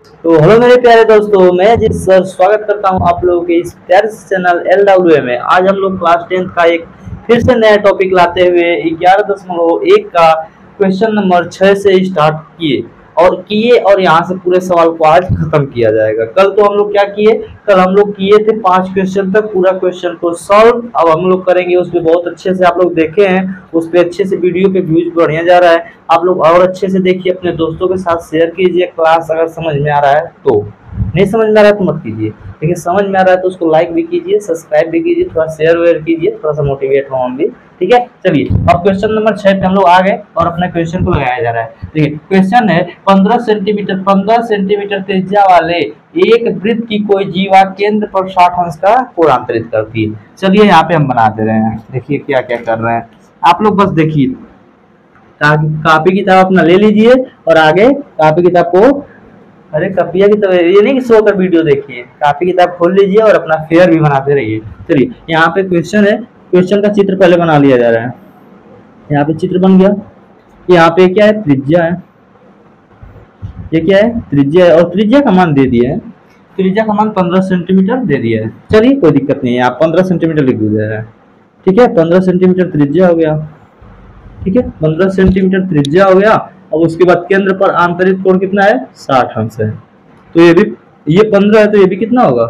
तो हेलो मेरे प्यारे दोस्तों, मैं अजीत सर स्वागत करता हूं आप लोगों के इस प्यारे से चैनल LWA में। आज हम लोग क्लास 10th का एक फिर से नया टॉपिक लाते हुए 11.1 का क्वेश्चन नंबर 6 से स्टार्ट किए और यहाँ से पूरे सवाल को आज खत्म किया जाएगा। कल तो हम लोग क्या किए, कल हम लोग किए थे 5 क्वेश्चन तक पूरा क्वेश्चन को सॉल्व। अब हम लोग करेंगे उस पर बहुत अच्छे से, आप लोग देखे हैं उस पर अच्छे से, वीडियो पे व्यूज बढ़िया जा रहा है। आप लोग और अच्छे से देखिए, अपने दोस्तों के साथ शेयर कीजिए। क्लास अगर समझ में आ रहा है तो, नहीं समझ में आ रहा है तो मत कीजिए, लेकिन समझ में आ रहा है तो उसको लाइक भी कीजिए, सब्सक्राइब भी कीजिए, थोड़ा शेयर वेयर कीजिए, थोड़ा सा मोटिवेट हो हम भी। ठीक है, चलिए अब क्वेश्चन नंबर 6 पे हम लोग आ गए और अपने क्वेश्चन को लगाया जा रहा है। देखिए क्वेश्चन है 15 सेंटीमीटर त्रिज्या वाले एक वृत्त की कोई जीवा केंद्र पर 60 अंश का कोणांतरित करती है। चलिए यहाँ पे हम बना दे रहे हैं, देखिए क्या क्या कर रहे हैं आप लोग, बस देखिए। कापी किताब अपना ले लीजिए और आगे कापी किताब को, अरे कपिया की तरह ये नहीं कि सो कर वीडियो देखिए, कापी किताब खोल लीजिए और अपना फेयर भी बनाते रहिए। चलिए यहाँ पे क्वेश्चन है, क्वेश्चन का चित्र पहले बना लिया जा रहा है। यहाँ पे चित्र बन गया, यहाँ पे क्या है, त्रिज्या है, ये क्या है, त्रिज्या है, और त्रिज्या का मान दे दिया है, त्रिज्या का मान 15 सेंटीमीटर दे दिया है। चलिए कोई दिक्कत नहीं है, आप 15 सेंटीमीटर लिख दीजिए। ठीक है, 15 सेंटीमीटर त्रिज्या हो गया। ठीक है, 15 सेंटीमीटर त्रिज्या हो गया। अब उसके बाद केंद्र पर आंतरिक कोण कितना है, 60 अंश है। तो ये भी, ये 15 है तो ये भी कितना होगा,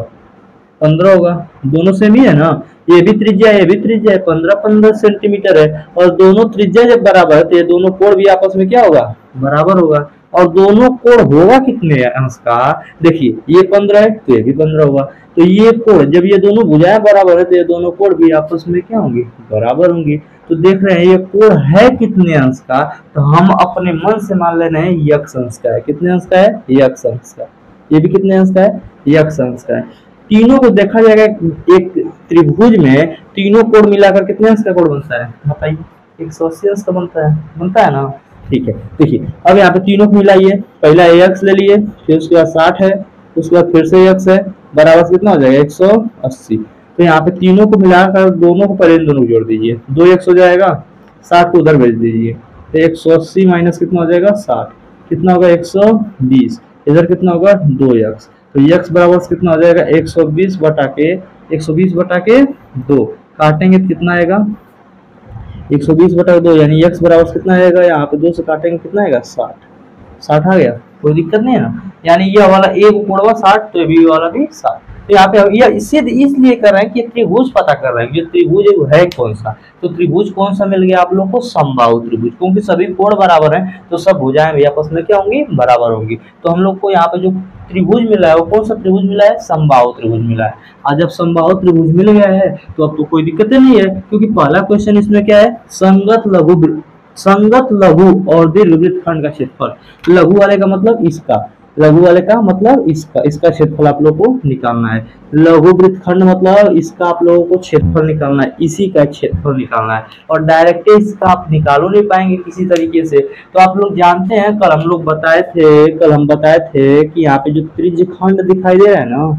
15 होगा। दोनों सेम ही है ना, ये भी त्रिज्या है, ये भी त्रिज्या है, 15 सेंटीमीटर है। और दोनों त्रिज्या जब बराबर है तो ये दोनों कोण भी आपस में क्या होगा, बराबर होगा। और दोनों कोण होगा कितने अंश का, देखिए ये 15 है तो ये भी 15 होगा। तो ये कोण, जब ये दोनों भुजाएं बराबर है तो ये दोनों कोण भी आपस में क्या होंगे, बराबर होंगे। तो देख रहे हैं ये कोण है कितने अंश का, तो हम अपने मन से मान लेना है यक्ष अंश का है। कितने अंश का है, यक्ष अंश का। ये भी कितने अंश का है, यक्ष अंश का है। तीनों को देखा जाएगा, एक त्रिभुज में तीनों कोण मिलाकर कितने अंश का कोण बनता है बताइए, 180 अंश का बनता है ना। ठीक है, देखिए अब यहाँ पे तीनों को मिलाइए, पहला यक्ष ले लिए, फिर उसके बाद 60 है, उसके बाद फिर से यक्ष है, बराबर से कितना हो जाएगा, 180। तो यहाँ पे तीनों को मिलाकर दोनों को पहले दोनों जोड़ दीजिए, 2 यक्ष हो जाएगा, 60 को उधर भेज दीजिए, तो 180 माइनस कितना हो जाएगा, 60, कितना होगा 120, इधर कितना होगा 2 यक्ष। तो यक्ष बराबर से कितना हो जाएगा, 120 बटा के 2, काटेंगे तो कितना आएगा, 120 बटा 2, यानी यक्ष बराबर से कितना आएगा, यहाँ पे 2 से काटेंगे कितना आएगा, 60 आ गया, कोई दिक्कत नहीं है ना। यानी ये वाला एक कोण हुआ 60, तो ये वाला भी 60। तो यहाँ पे ये इसलिए कर रहे हैं कि त्रिभुज पता कर रहे हैं, ये त्रिभुज है कौन सा। तो त्रिभुज कौन सा मिल गया आप लोग को, समबाहु त्रिभुज, क्योंकि सभी कोण बराबर हैं तो सब भुजाएं भी आपस में क्या होंगी, बराबर होंगी। तो हम लोग को यहाँ पे जो त्रिभुज मिला है वो कौन सा त्रिभुज मिला है, समबाहु त्रिभुज मिला है। और जब समबाहु त्रिभुज मिल गया है तो अब तो कोई दिक्कत नहीं है, क्योंकि पहला क्वेश्चन इसमें क्या है, संगत लघु और दीर्घ वृत्तखंड का क्षेत्रफल। लघु वाले का मतलब इसका, लघु वाले का मतलब इसका क्षेत्रफल आप लोगों को निकालना है। लघु वृत्तखंड मतलब इसका आप लोगों को क्षेत्रफल निकालना है, इसी का क्षेत्रफल निकालना है। और डायरेक्ट इसका आप निकालो नहीं पाएंगे किसी तरीके से। तो आप लोग जानते हैं, कल हम बताए थे कि यहाँ पे जो त्रिज्यखंड दिखाई दे रहा है ना,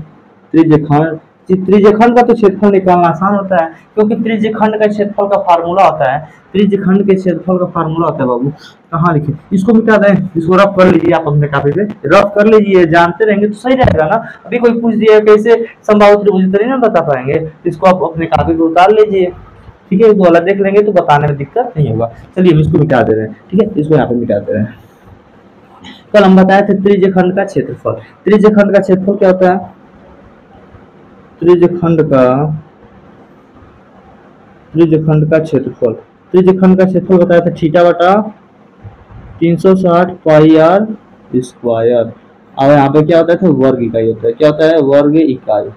त्रिज्यखंड का तो क्षेत्रफल निकालना आसान होता है, क्योंकि त्रिज्यखंड का क्षेत्रफल का फार्मूला होता है, त्रिज्यखंड के क्षेत्रफल का फार्मूला होता है बाबू, कहाँ लिखे, इसको मिटा दें, इसको रफ कर लीजिए, आप अपने कापी पे रफ कर लीजिए, जानते रहेंगे तो सही रहेगा ना। अभी कोई पूछ दिया कैसे समबाहु त्रिभुज, तो नहीं बता पाएंगे, इसको आप अपने कापी पे उतार लीजिए। ठीक है, वाला देख लेंगे तो बताने में दिक्कत नहीं होगा। चलिए हम इसको मिटा दे रहे हैं, ठीक है, इसको यहाँ पे मिटा दे रहे हैं। कल हम बताए थे त्रिज्यखंड का क्षेत्रफल। त्रिज्यखंड का क्षेत्रफल क्या होता है, त्रिज्यखंड का क्षेत्रफल बताया था थीटा बटा 360 पाई आर स्क्वायर। और यहाँ पे क्या होता है, वर्ग इकाई होता है, क्या होता है, वर्ग इकाई।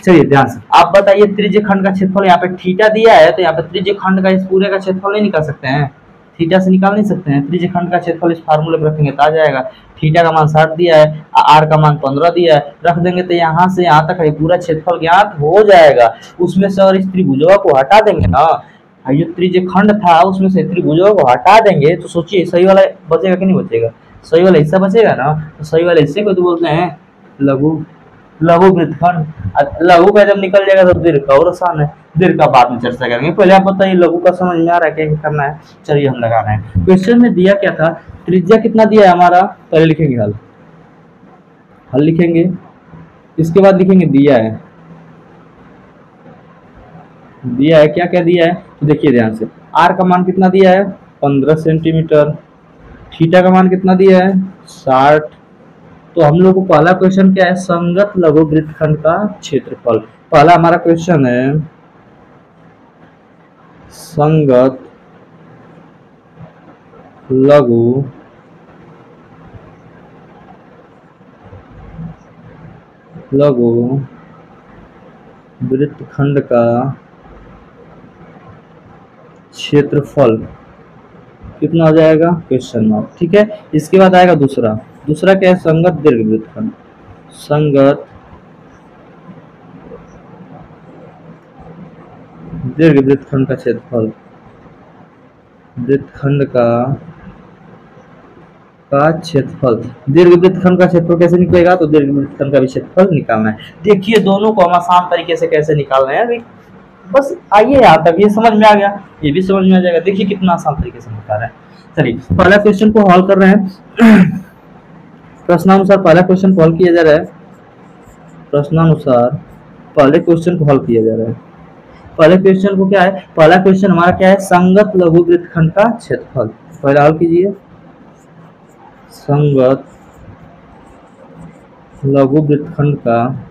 चलिए ध्यान से आप बताइए, त्रिज्यखंड का क्षेत्रफल यहाँ पे थीटा दिया है, तो यहाँ पे त्रिज्यखंड का इस पूरे का क्षेत्रफल नहीं निकाल सकते हैं, थीटा से निकाल नहीं सकते हैं। त्रिज्यखंड का क्षेत्रफल इस फार्मूले पर रखेंगे तो आ जाएगा। थीटा का मान 60 दिया है, आर का मान 15 दिया है, रख देंगे तो यहाँ से यहाँ तक पूरा क्षेत्रफल ज्ञात हो जाएगा। उसमें से और इस त्रिभुजवा को हटा देंगे ना, जो त्रिज्यखंड था उसमें से त्रिभुजवा को हटा देंगे तो सोचिए सही वाला बचेगा कि नहीं बचेगा, सही वाला हिस्सा बचेगा ना। तो सही वाले हिस्से को तो बोलते हैं लघु लघु वृत्तखंड। लघु का जब निकल जाएगा तो दीर्घ का और आसान है, दीर्घ का बाद में चर्चा करेंगे। पहले आप बताइए लघु का समझ में आ रहा है क्या करना है? चलिए हम लगा रहे हैं। क्वेश्चन में दिया क्या था, त्रिज्या कितना दिया है हमारा, पहले लिखेंगे हल, हल लिखेंगे, इसके बाद लिखेंगे दिया है, दिया है क्या क्या दिया है तो देखिए ध्यान से। आर का मान कितना दिया है 15 सेंटीमीटर, थीटा का मान कितना दिया है 60। तो हम लोग को पहला क्वेश्चन क्या है, संगत लघु वृत्तखंड का क्षेत्रफल। पहला हमारा क्वेश्चन है संगत लघु वृत्तखंड का क्षेत्रफल कितना हो जाएगा, क्वेश्चन मार्क। ठीक है, इसके बाद आएगा दूसरा, दूसरा क्या है, संगत दीर्घ वृत्तखंड, संगत दीर्घ वृत्तखंड का क्षेत्रफल, वृत्तखंड का क्षेत्रफल। दीर्घ वृत्तखंड का क्षेत्रफल कैसे निकलेगा, तो दीर्घ वृत्तखंड का भी क्षेत्रफल निकालना है। देखिए दोनों को हम आसान तरीके से कैसे निकालना है, अभी बस आइए यहाँ तक, ये समझ में आ गया, ये भी समझ में आ जाएगा। देखिए कितना आसान तरीके से निकाल रहे हैं। चलिए पहला क्वेश्चन को हल कर रहे हैं। प्रश्नानुसार पहला क्वेश्चन को हल किया जा रहा है, प्रश्नानुसार पहले क्वेश्चन को हल किया जा रहा है। पहले क्वेश्चन को क्या है, पहला क्वेश्चन हमारा क्या है, संगत लघु वृत्तखंड का क्षेत्रफल। पहला हल कीजिए, संगत लघु वृत्तखंड का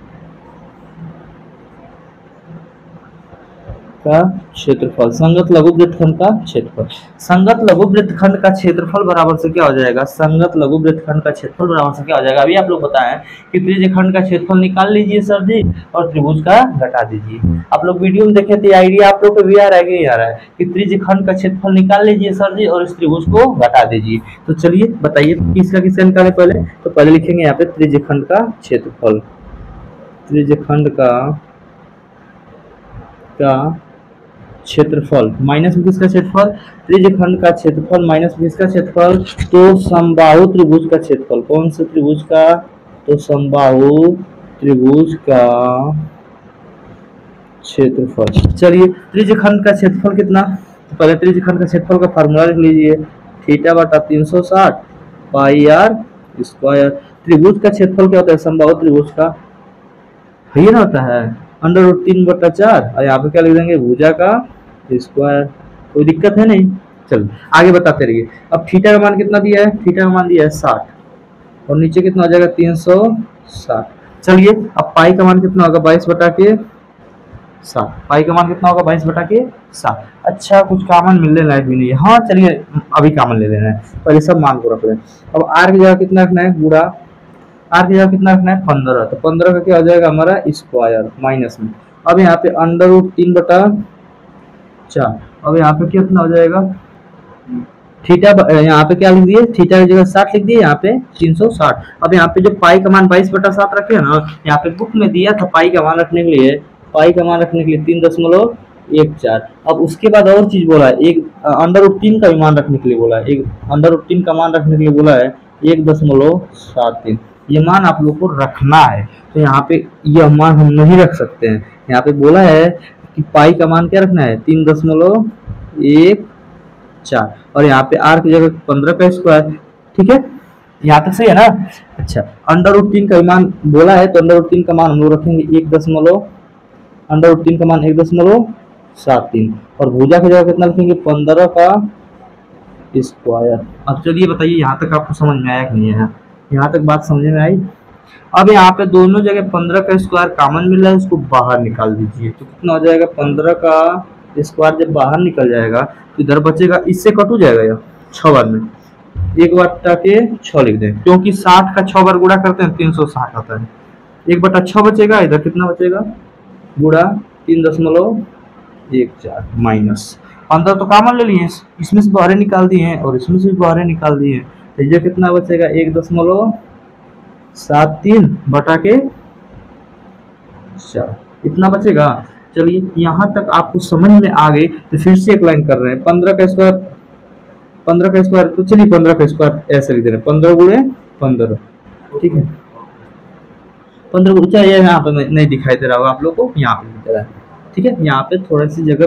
क्षेत्रफल, संगत लघु वृत्तखंड का क्षेत्रफल। संगत लघु वृत्तखंड का क्षेत्रफल बराबर से क्या हो जाएगा, संगत लघु वृत्तखंड का क्षेत्रफल बराबर से क्या हो जाएगा, अभी आप लोग बताएं कि त्रिज्यखंड का क्षेत्रफल निकाल लीजिए सर जी और त्रिभुज का घटा दीजिए। आप लोग वीडियो में देखे थे, आइडिया आप लोग को भी आ रहा है कि आ रहा है कि त्रिज्यखंड का क्षेत्रफल निकाल लीजिए सर जी और इस त्रिभुज को घटा दीजिए। तो चलिए बताइए किसका किसका निकाले, पहले तो पहले लिखेंगे यहाँ पे त्रिज्यखंड का क्षेत्रफल, त्रिज्यखंड का क्षेत्रफल माइनस में किसका क्षेत्रफल, त्रिज्यखंड का क्षेत्रफल माइनस में किसका क्षेत्रफल, तो समबाहु त्रिभुज का क्षेत्रफल। कौन से त्रिभुज का, तो समबाहु त्रिभुज का क्षेत्रफल। चलिए त्रिज्यखंड का क्षेत्रफल कितना, तो पहले त्रिज्यखंड का क्षेत्रफल का फार्मूला लिख लीजिए, थीटा बटा 360 पाई आर स्क्वायर। त्रिभुज का क्षेत्रफल क्या होता है, समबाहु त्रिभुज का ये ना होता है √3/4, और यहाँ पे क्या लिख देंगे, भुजा का स्क्वायर। कोई दिक्कत है नहीं, चलो आगे बताते रहिए। अब थीटा का मान कितना दिया है, थीटा का मान दिया है 60 और नीचे कितना हो जाएगा 360। चलिए अब पाई का मान कितना होगा 22/7, पाई का मान कितना होगा 22/7। अच्छा कुछ कॉमन मिलने लायक भी नहीं है, हाँ चलिए अभी कॉमन ले लेना है, पहले सब मान को रख लें। अब आर की जगह कितना रखना है, गुणा, आर की जगह कितना रखना है 15, तो 15 का क्या हो जाएगा हमारा स्क्वायर माइनस में। अब यहाँ पे √3/4, अब यहाँ पे कितना हो जाएगा, थीटा यहाँ पे क्या लिख दिए, थीटा की जगह 60 लिख दिए, यहाँ पे 360। अब यहाँ पे जो पाई का मान 22/7 रखे ना, यहाँ पे बुक में दिया था पाई का मान रखने के लिए, पाई का मान रखने के लिए 3.14। अब उसके बाद और चीज बोला है, एक √3 का भी मान रखने के लिए बोला है, एक √3 का मान रखने के लिए बोला है 1.73। ये मान आप लोग को रखना है, तो यहाँ पे यह मान हम नहीं रख सकते हैं। यहाँ पे बोला है कि पाई का मान क्या रखना है 3.14 और यहाँ पे आर की जगह 15 का स्क्वायर। ठीक है, यहाँ तक सही है ना। अच्छा √3 का मान बोला है, तो √3 का मान हम लोग रखेंगे √3 का मान 1.73 और भुजा की जगह कितना लिखेंगे 15 का स्क्वायर। अब चलिए बताइए यहाँ तक आपको समझ में आया कि नहीं है, यहाँ तक बात समझ में आई। अब यहाँ पे दोनों जगह 15 का स्क्वायर कॉमन मिल रहा है, उसको बाहर निकाल दीजिए, तो कितना हो जाएगा 15 का स्क्वायर जब बाहर निकल जाएगा तो इधर बचेगा, इससे कट हो जाएगा यार 6 बार में, 1/6 लिख दें, क्योंकि 60 का 6 बार गुणा करते हैं 360 आता है, 1/6 बचेगा, इधर कितना बचेगा गुणा 3.14 माइनस 15 तो कॉमन ले लिए, इसमें से बाहर निकाल दिए हैं और इसमें से भी बाहर निकाल दिए हैं, तो ये कितना बचेगा 1.73 बटा के 4 इतना बचेगा। चलिए यहाँ तक आपको समझ में आ गई, तो फिर से एक लाइन कर रहे हैं 15 का स्क्वायर तो चलिए 15 का स्क्वायर ऐसे लिख दे रहे हैं 15 × 15। ठीक है 15 गुणे, चाहे यहाँ पे नहीं दिखाई दे रहा होगा आप लोग को, यहाँ पे दिख रहा है। ठीक है, यहाँ पे थोड़ा सी जगह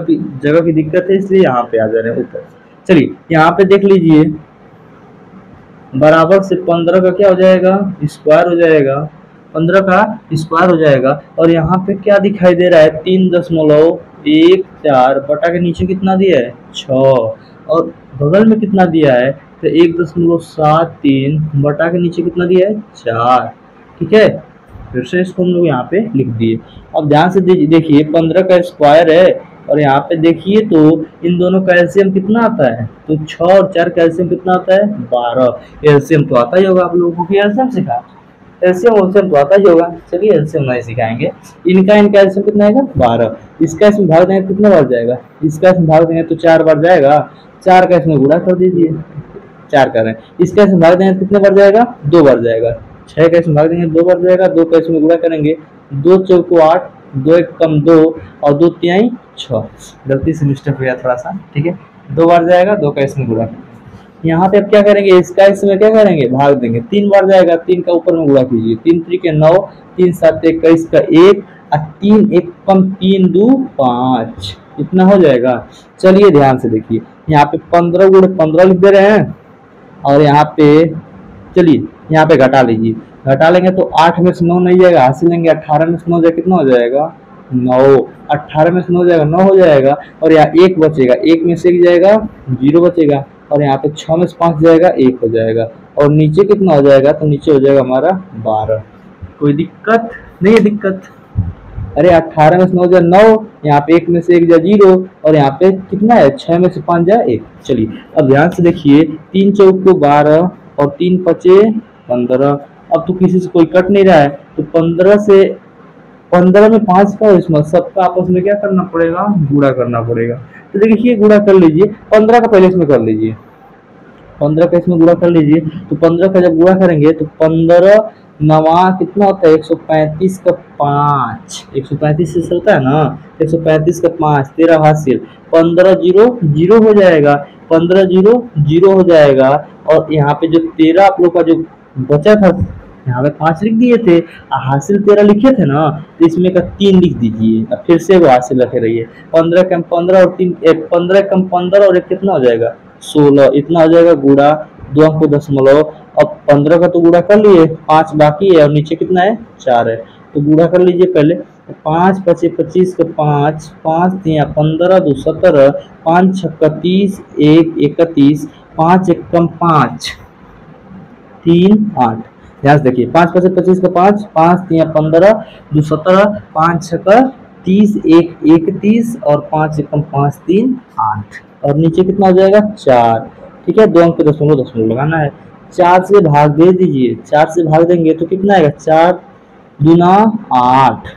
की दिक्कत है, इसलिए यहाँ पे आ जा रहे हैं ऊपर। चलिए यहाँ पे देख लीजिए, बराबर से 15 का क्या हो जाएगा, स्क्वायर हो जाएगा, 15 का स्क्वायर हो जाएगा। और यहाँ पे क्या दिखाई दे रहा है, 3.14 बटा के नीचे कितना दिया है 6, और बगल में कितना दिया है तो 1.73 बटा के नीचे कितना दिया है 4। ठीक है, फिर से इसको हम लोग यहाँ पे लिख दिए। अब ध्यान से देखिए 15 का स्क्वायर है, और यहाँ पे देखिए तो इन दोनों का एलसीएम कितना आता है, तो 6 और 4 का एलसीएम कितना आता है 12। एलसीएम तो आता ही होगा आप लोगों को, एलसीएम सिखा, एलसीएम तो आता ही होगा। चलिए एलसीएम नहीं सिखाएंगे, इनका एलसीएम कितना आएगा 12। इसका इसमें भाग देंगे कितना बार जाएगा, इसका इसमें भाग देंगे तो 4 बार जाएगा, 4 का इसमें गुणा कर दीजिए, 4 कर रहे हैं, इसका इसमें भाग देंगे कितने बार जाएगा 2 बार जाएगा, 6 का इसमें भाग देंगे 2 बार जाएगा, 2 का इसमें गुणा करेंगे 2 चौको 8, 2 एक कम 2 और 2 तिहाई 6, गलती से मिस्टेक हो गया थोड़ा सा। ठीक है, 2 बार जाएगा, 2 का इसमें गुणा, यहाँ पे अब क्या करेंगे, इसका इसमें क्या करेंगे भाग देंगे, 3 बार जाएगा, 3 का ऊपर में गुणा कीजिए, 3 3 के 9, 3 7 21 का 1 और 3 1 कम 3 2 5, इतना हो जाएगा। चलिए ध्यान से देखिए, यहाँ पे 15 गुणे 15 लिख दे रहे हैं, और यहाँ पे चलिए यहाँ पे घटा लीजिए, घटा लेंगे तो 8 में से 9 नहीं जाएगा, हासिल लेंगे 18 में से 9 जाएगा, कितना हो जाएगा 9, 18 में से 9 जाएगा 9 हो जाएगा, और यहाँ 1 बचेगा, 1 में से 1 जाएगा 0 बचेगा, और यहाँ पे 6 में से 5 जाएगा 1 हो जाएगा, और नीचे कितना हो जाएगा, तो नीचे हो जाएगा हमारा 12। कोई दिक्कत नहीं है, दिक्कत, अरे 18 में से 9 जाए 9, यहाँ पे 1 में से 1 जाए 0, और यहाँ पे कितना है 6 में से 5 जाए 1। चलिए अब ध्यान से देखिए, 3 चौको 12 और 3 पचे 15, अब तो किसी से कोई कट नहीं रहा है, तो 15 में 5 का इसमें सबका आपस में क्या करना पड़ेगा, गुणा करना पड़ेगा। तो देखिए गुणा कर लीजिए, 15 का पहले इसमें कर लीजिए, 15 का इसमें गुणा कर लीजिए, तो 15 का जब गुणा करेंगे तो 15 नवा कितना होता है 135 का 5, 135 से होता है ना, 135 का 5 13 हासिल, 15 0 0 हो जाएगा, 15 0 0 हो जाएगा, और यहाँ पे जो 13 आप लोग का जो बचा था, यहाँ पे 5 लिख दिए थे, हासिल 13 लिखे थे ना, तो इसमें का 3 लिख दीजिए, अब फिर से वो हासिल रखे रहिए, 15 कम 15 और 3 15 कम 15 और 1 कितना हो जाएगा 16, इतना हो जाएगा गुणा 2 अंक दशमलव। अब 15 का तो गुणा कर लिए, 5 बाकी है, और नीचे कितना है 4 है, तो गुणा कर लीजिए पहले, 5 पचे 25 का 5, 5 3 15 2 17, 5 6 30, 1 31, 5 1 कम 5 3 8। ध्यान से देखिए, 5 पचे 25 का 5, 5 3 15 2 17, 5 6 30, 1 31, और 5 1 5 3 8, और नीचे कितना हो जाएगा 4। ठीक है, 2 अंक पे दशमलव लगाना है, 4 से भाग दे दीजिए, 4 से भाग देंगे तो कितना आएगा 4 दूना 8,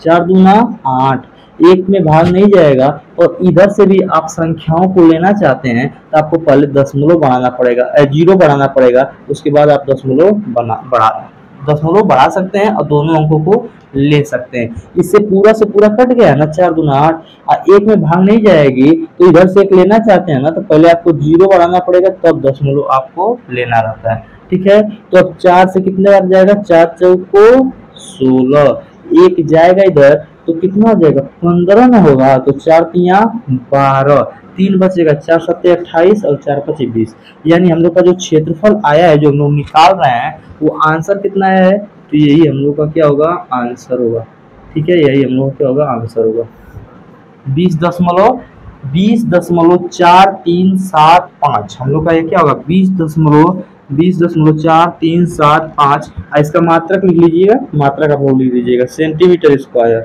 4 दूना 8, 1 में भाग नहीं जाएगा। और इधर से भी आप संख्याओं को लेना चाहते हैं तो आपको पहले दशमलव बढ़ाना पड़ेगा, 0 बढ़ाना पड़ेगा, उसके बाद आप दशमलव बढ़ा सकते हैं और दोनों अंकों को ले सकते हैं। इससे पूरा से पूरा कट गया ना, 4 दूना 8, और 1 में भाग नहीं जाएगी, तो इधर से 1 लेना चाहते हैं ना, तो पहले आपको 0 बढ़ाना पड़ेगा, तब दशमलव आपको लेना रहता है। ठीक है, तो अब 4 से कितने बार जाएगा, 4 चौको 16, 1 जाएगा इधर तो कितना हो जाएगा 15 में होगा, तो 4 तिया 12, 3 बचेगा, 4 7 28 और 4 5 20, यानी हम लोग का जो क्षेत्रफल आया है, जो हम लोग निकाल रहे हैं, वो आंसर कितना है, तो यही हम लोग का क्या होगा आंसर होगा। ठीक है, यही हम लोग का क्या होगा आंसर होगा 20.4375। हम लोग का ये क्या होगा 20.4375। इसका मात्रक लिख लीजिएगा, मात्रक आप लोग लिख लीजिएगा सेंटीमीटर स्क्वायर।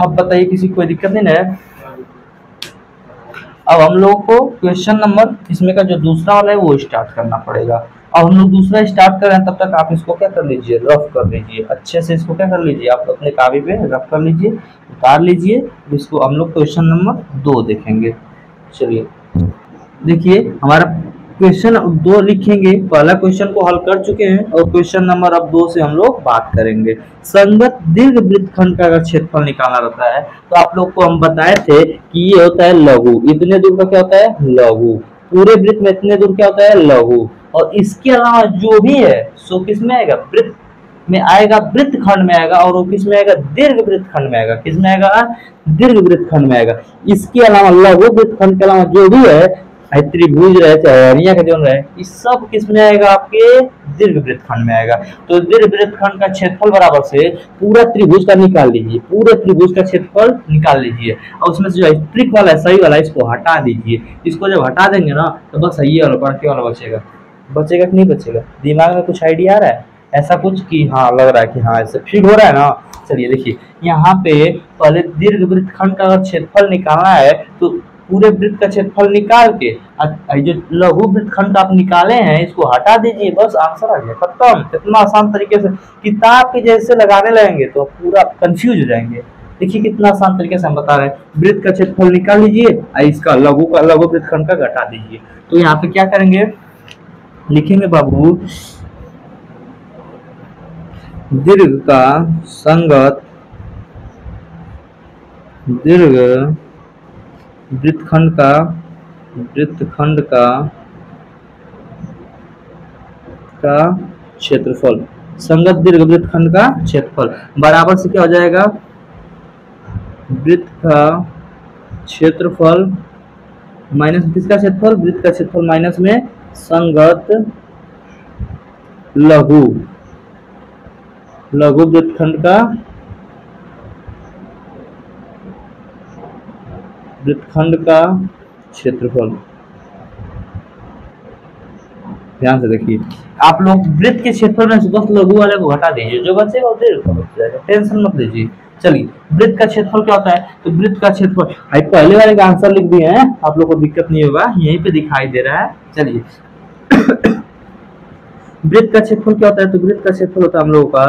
अब बताइए किसी को कोई दिक्कत नहीं है। अब हम लोगों को क्वेश्चन नंबर इसमें का जो दूसरा वाला है वो स्टार्ट करना पड़ेगा। अब हम लोग दूसरा स्टार्ट कर रहे हैं, तब तक आप इसको क्या कर लीजिए, रफ कर लीजिए, अच्छे से इसको क्या कर लीजिए, आप अपने कापी पे रफ कर लीजिए, उतार लीजिए। इसको हम लोग क्वेश्चन नंबर 2 देखेंगे। चलिए देखिए, हमारा क्वेश्चन 2 लिखेंगे, पहला क्वेश्चन को हल कर चुके हैं, और क्वेश्चन नंबर अब 2 से हम लोग बात करेंगे। संगत दीर्घ वृत्तखंड का अगर क्षेत्रफल निकालना रहता है, तो आप लोग को हम बताए थे कि ये होता है लघु, इतने दूर का क्या होता है लघु, पूरे वृत्त में इतने दूर क्या होता है लघु, और इसके अलावा जो भी है सो किस में आएगा वृत्त में आएगा, वृत्त खंड में आएगा, और वो किस में आएगा, दीर्घ वृत्त खंड में आएगा। किस में आएगा, दीर्घ वृत्त खंड में आएगा। इसके अलावा लघु वृत्त खंड के अलावा जो भी है, त्रिभुज रहे चाहे अनिया का जोन रहे, इस सब किस में आएगा, आपके दीर्घ वृत्त खंड में आएगा। तो दीर्घ वृत्त खंड का क्षेत्रफल बराबर से पूरा त्रिभुज का निकाल लीजिए, पूरे त्रिभुज का क्षेत्रफल निकाल लीजिए, और उसमें से जो ट्रिक वाला है, सही वाला, इसको हटा दीजिए। इसको जब हटा देंगे ना तो बस ये वाला बढ़के वाला बचेगा। बचेगा कि नहीं बचेगा, दिमाग में कुछ आइडिया आ रहा है ऐसा कुछ कि हाँ लग रहा है कि हाँ ऐसे फील हो रहा है ना। चलिए देखिए, यहाँ पे पहले दीर्घ वृत्त खंड का अगर क्षेत्रफल निकालना है तो पूरे वृत्त का क्षेत्रफल निकाल के जो लघु वृत्त खंड आप निकाले हैं इसको हटा दीजिए, बस आंसर आ गया, खत्म। इतना आसान तरीके से किताब के जैसे लगाने लगेंगे तो पूरा कंफ्यूज हो जाएंगे। देखिए कितना आसान तरीके से हम बता रहे हैं, वृत्त का क्षेत्रफल निकाल लीजिए, इसका लघु वृत्त खंड का घटा दीजिए। तो यहाँ पे क्या करेंगे, लिखेंगे बाबू, दीर्घ का संगत दीर्घ वृत्तखंड का क्षेत्रफल, संगत दीर्घ वृत्तखंड का क्षेत्रफल बराबर से क्या हो जाएगा, वृत्त का क्षेत्रफल माइनस किसका क्षेत्रफल, वृत्त का क्षेत्रफल माइनस में संगत लघु वृत्तखंड का क्षेत्रफल। ध्यान से देखिए, आप लोग वृत्त के क्षेत्रफल में से बस लघु वाले को घटा दीजिए, जो बचेगा वो दीर्घ का बच जाएगा, टेंशन मत लीजिए। चलिए, वृत्त का क्षेत्रफल क्या होता है, तो वृत्त का क्षेत्रफल पहले वाले का आंसर लिख दिए हैं, आप लोग को दिक्कत नहीं होगा, यहीं पे दिखाई दे रहा है। चलिए वृत्त का क्षेत्रफल क्या होता है, तो वृत्त का क्षेत्रफल होता है हम लोगों का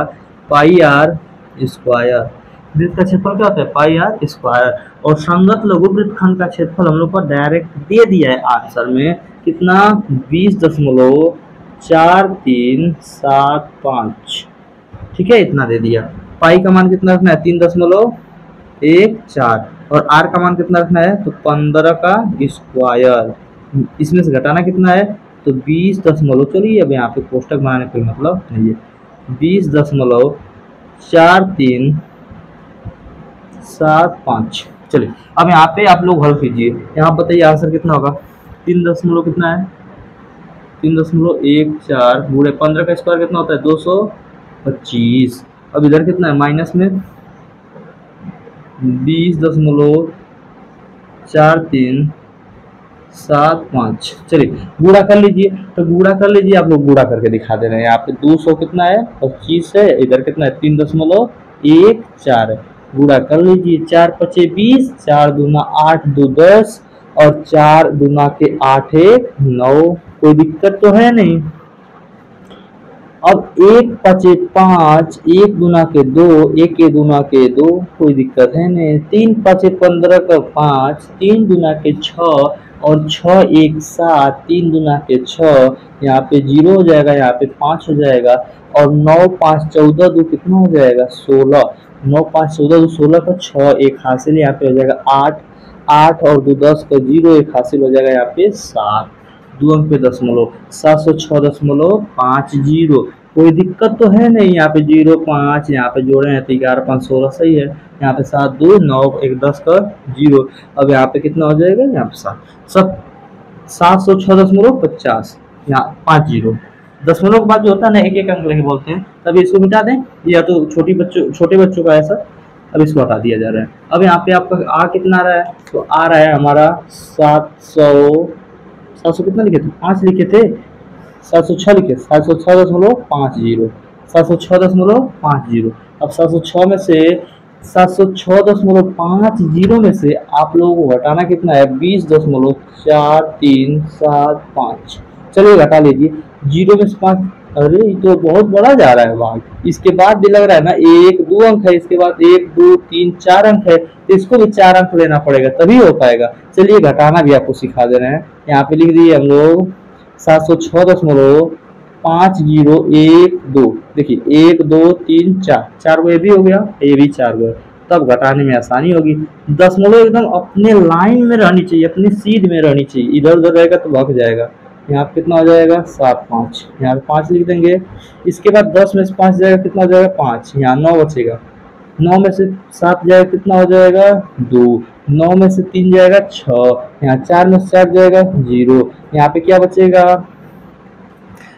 पाई आर स्क्वायर। वृत्त का क्षेत्रफल क्या होता है, पाई आर स्क्वायर। और संगत लघु वृत्तखंड का क्षेत्रफल हम लोग को डायरेक्ट दे दिया है आंसर में, कितना, 20.4375। ठीक है, इतना दे दिया। पाई का मान कितना रखना है, 3.14, और आर का मान कितना रखना है, तो 15 का स्क्वायर। इसमें से घटाना कितना है, तो 20 दशमलव, चलिए अब यहाँ पे कोष्टक बनाने कोई मतलब नहीं है, 20.4375। चलिए अब यहाँ पे आप लोग हल कीजिए, यहाँ बताइए आंसर कितना होगा, 3 दशमलव कितना है, 3.14 बूढ़े 15 का स्क्वायर कितना होता है, 225। अब इधर कितना है, माइनस में 20.4375। चलिए गुणा कर लीजिए, तो गुणा कर लीजिए, आप लोग गुणा करके दिखा दे रहे हैं। यहाँ पे 200 कितना है, 25 है, इधर कितना है, 3.14। गुणा कर लीजिए, 4 पचे 20, 4 दूना 8, 2 10, और 4 दूना के 8 1 9। कोई दिक्कत तो है नहीं। अब 1 पचे 5, 1 दूना के 2, 1 के दूना के 2, कोई दिक्कत है नहीं। 3 पचे 15 का 5, 3 दूना के 6, और 6 1 7, 3 दूना के 6, यहाँ पे 0 हो जाएगा, यहाँ पे 5 हो जाएगा, और 9 5 14 2 कितना हो जाएगा, 16। 9 5 14 2 16 का 6 1 हासिल, यहाँ पे हो जाएगा 8, 8 और 2 10 का 0 1 हासिल हो जाएगा, यहाँ पे 7, 2 अंक पे दशमलव, 706.50। कोई दिक्कत तो है नहीं, यहाँ पे 0 5, यहाँ पे जोड़े हैं तो 11 5 16 सही है, यहाँ पे 7 2 9 1 10 का 0। अब यहाँ पे कितना हो जाएगा, यहाँ पे 706.50, यहाँ 50 दशमलव के बाद जो होता है ना एक एक अंक लेके बोलते हैं, तभी इसको मिटा दें, या तो छोटे बच्चों का ऐसा, अब इसको हटा दिया जा रहा है। अब यहाँ पे आपका आ कितना आ रहा है, तो आ रहा है हमारा 700 कितना लिखे थे, 5 लिखे थे, 706 लिखे, 706.50, 706.50। अब 706 में से 706.50 में से आप लोगों को घटाना कितना है, 20.4375। चलिए घटा लीजिए, 0 में से 5, अरे ये तो बहुत बड़ा जा रहा है भाग। इसके बाद भी लग रहा है ना 1 2 अंक है, इसके बाद 1 2 3 4 अंक है, तो इसको भी 4 अंक लेना पड़ेगा तभी हो पाएगा। चलिए घटाना भी आपको सिखा दे रहे हैं, यहाँ पे लिख दिए हम लोग 706.5012। देखिए 1 2 3 4, 4 गो ये भी हो गया, ये भी 4 गो, तब घटाने में आसानी होगी। दशमलव एकदम अपने लाइन में रहनी चाहिए, अपनी सीध में रहनी चाहिए, इधर उधर रहेगा तो भाग जाएगा। यहाँ पे कितना हो जाएगा 7 5, यहाँ पे 5 लिख देंगे। इसके बाद 10 में से 5 जाएगा कितना हो जाएगा 5, यहाँ 9 बचेगा। 9 में से 7 जाएगा कितना हो जाएगा 2, 9 में से 3 जाएगा 6, यहाँ 4 में से 4 जाएगा 0, यहाँ पे क्या बचेगा,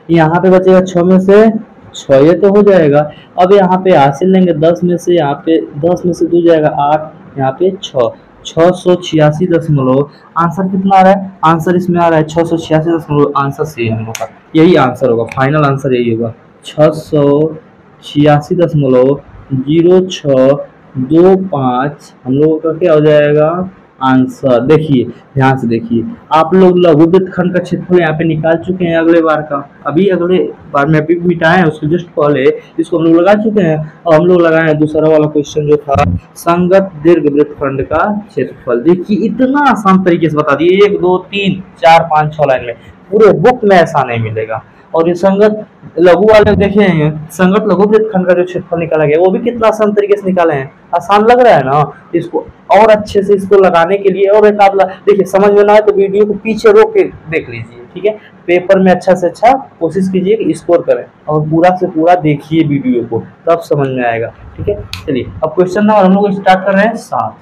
यहाँ पे बचेगा 6 में से 6, ये तो हो जाएगा। अब यहाँ पे हासिल लेंगे 10 में से, यहाँ पे 10 में से 2 जाएगा 8, यहाँ पे 6, 686 आंसर कितना आ रहा है, आंसर इसमें आ रहा है 686 आंसर सही है हम लोग का, यही आंसर होगा, फाइनल आंसर यही होगा 686.0625 हम लोगों का क्या हो जाएगा आंसर। देखिए ध्यान से देखिए, आप लोग लघुवृत्त खंड का क्षेत्रफल यहाँ पे निकाल चुके हैं अगले बार का, अगले बार में अभी मिटाए हैं उसको जस्ट पहले, इसको हम लोग लगा चुके हैं। और हम लोग लगाए हैं दूसरा वाला क्वेश्चन जो था संगत दीर्घवृत्त खंड का क्षेत्रफल। देखिए इतना आसान तरीके से बता दिए, 1 2 3 4 5 6 लाइन में, पूरे बुक में ऐसा नहीं मिलेगा। और ये संगत लघु वाले देखेंगे, संगत लघुवृत्त खंड का जो क्षेत्रफल निकाला गया वो भी कितना आसान तरीके से निकाले हैं, आसान लग रहा है ना। इसको और अच्छे से इसको लगाने के लिए और एक आध देखिए, समझ में ना आए तो वीडियो को पीछे रोक के देख लीजिए, ठीक है। पेपर में अच्छा से अच्छा कोशिश कीजिए कि स्कोर करें और पूरा से पूरा देखिए वीडियो को, तब समझ में आएगा, ठीक है। चलिए अब क्वेश्चन नंबर हम लोग स्टार्ट कर रहे हैं 7।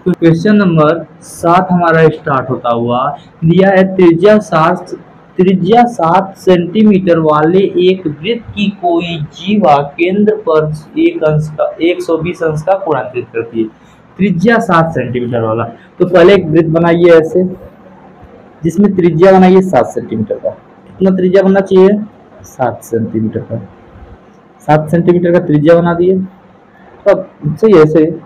तो क्वेश्चन नंबर 7 हमारा स्टार्ट होता हुआ दिया है, त्रिज्या 7 सेंटीमीटर वाले एक वृत्त की कोई जीवा केंद्र पर 120 अंश का कोणांतरित करती है। त्रिज्या 7 सेंटीमीटर वाला, तो पहले एक वृत्त बनाइए ऐसे, जिसमें त्रिज्या बनाइए 7 सेंटीमीटर का। कितना त्रिज्या बनना चाहिए 7 सेंटीमीटर का, 7 सेंटीमीटर का त्रिज्या बना दिए। तब सही ऐसे